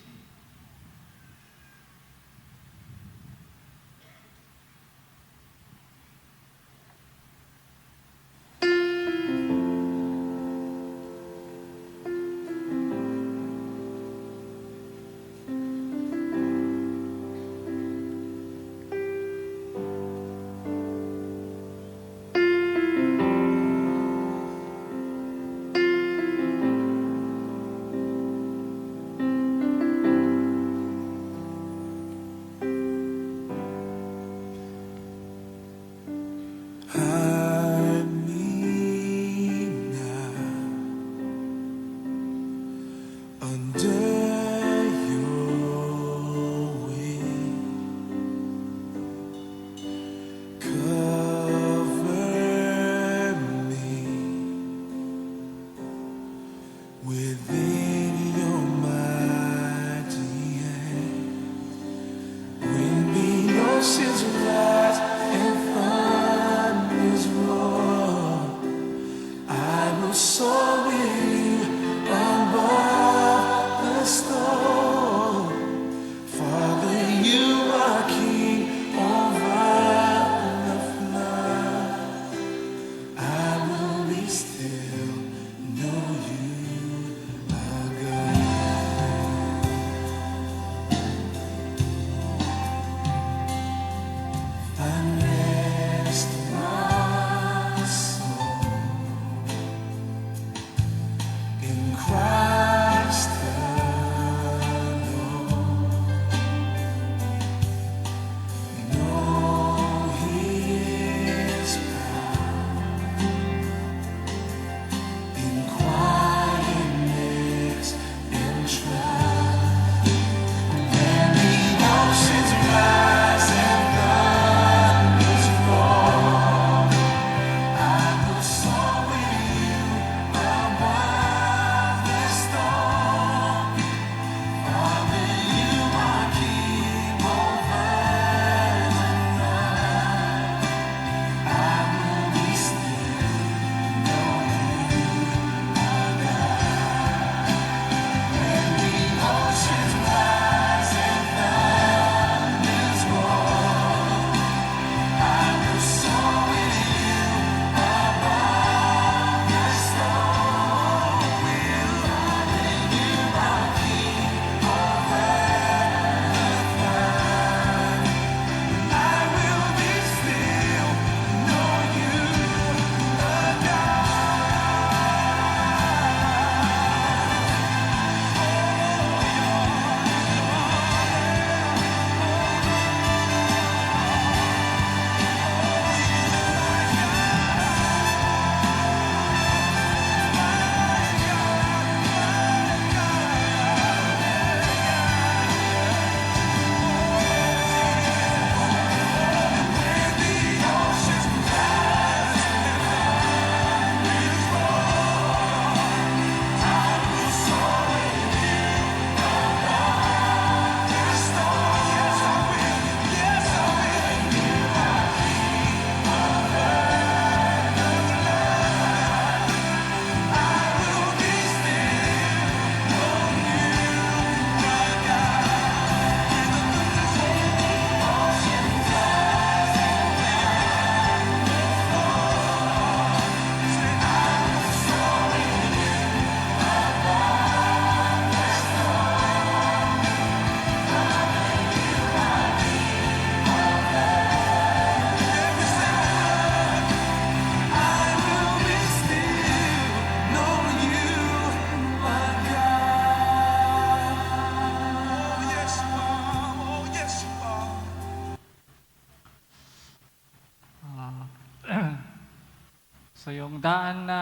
So yung daan na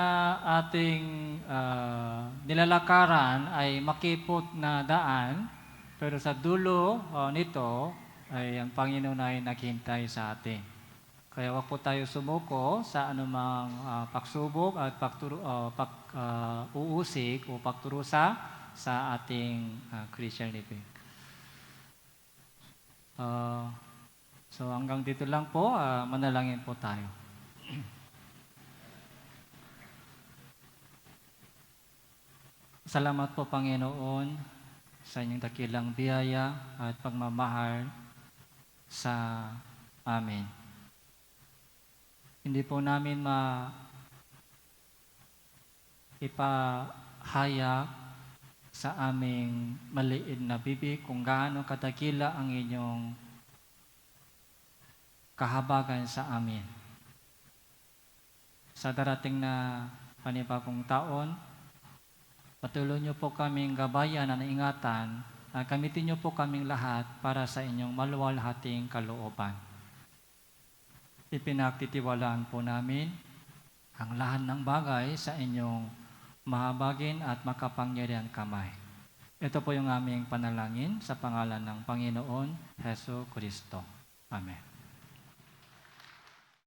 ating nilalakaran ay makipot na daan, pero sa dulo nito ay ang Panginoon ay naghintay sa atin. Kaya wag po tayo sumuko sa anumang pagsubok at uusig o pagturusa sa ating Christian living. So hanggang dito lang po, manalangin po tayo. Salamat po, Panginoon, sa inyong dakilang biyaya at pagmamahal sa amin. Hindi po namin ipahayag sa aming maliit na bibig kung gaano kadakila ang inyong kahabagan sa amin. Sa darating na panibagong taon, patuloy niyo po kaming gabayan at ingatan at gamitin niyo po kaming lahat para sa inyong maluwalhating kalooban. Ipinagtitiwalaan po namin ang lahat ng bagay sa inyong mahabagin at makapangyarihan kamay. Ito po yung aming panalangin sa pangalan ng Panginoon Hesus Kristo. Amen.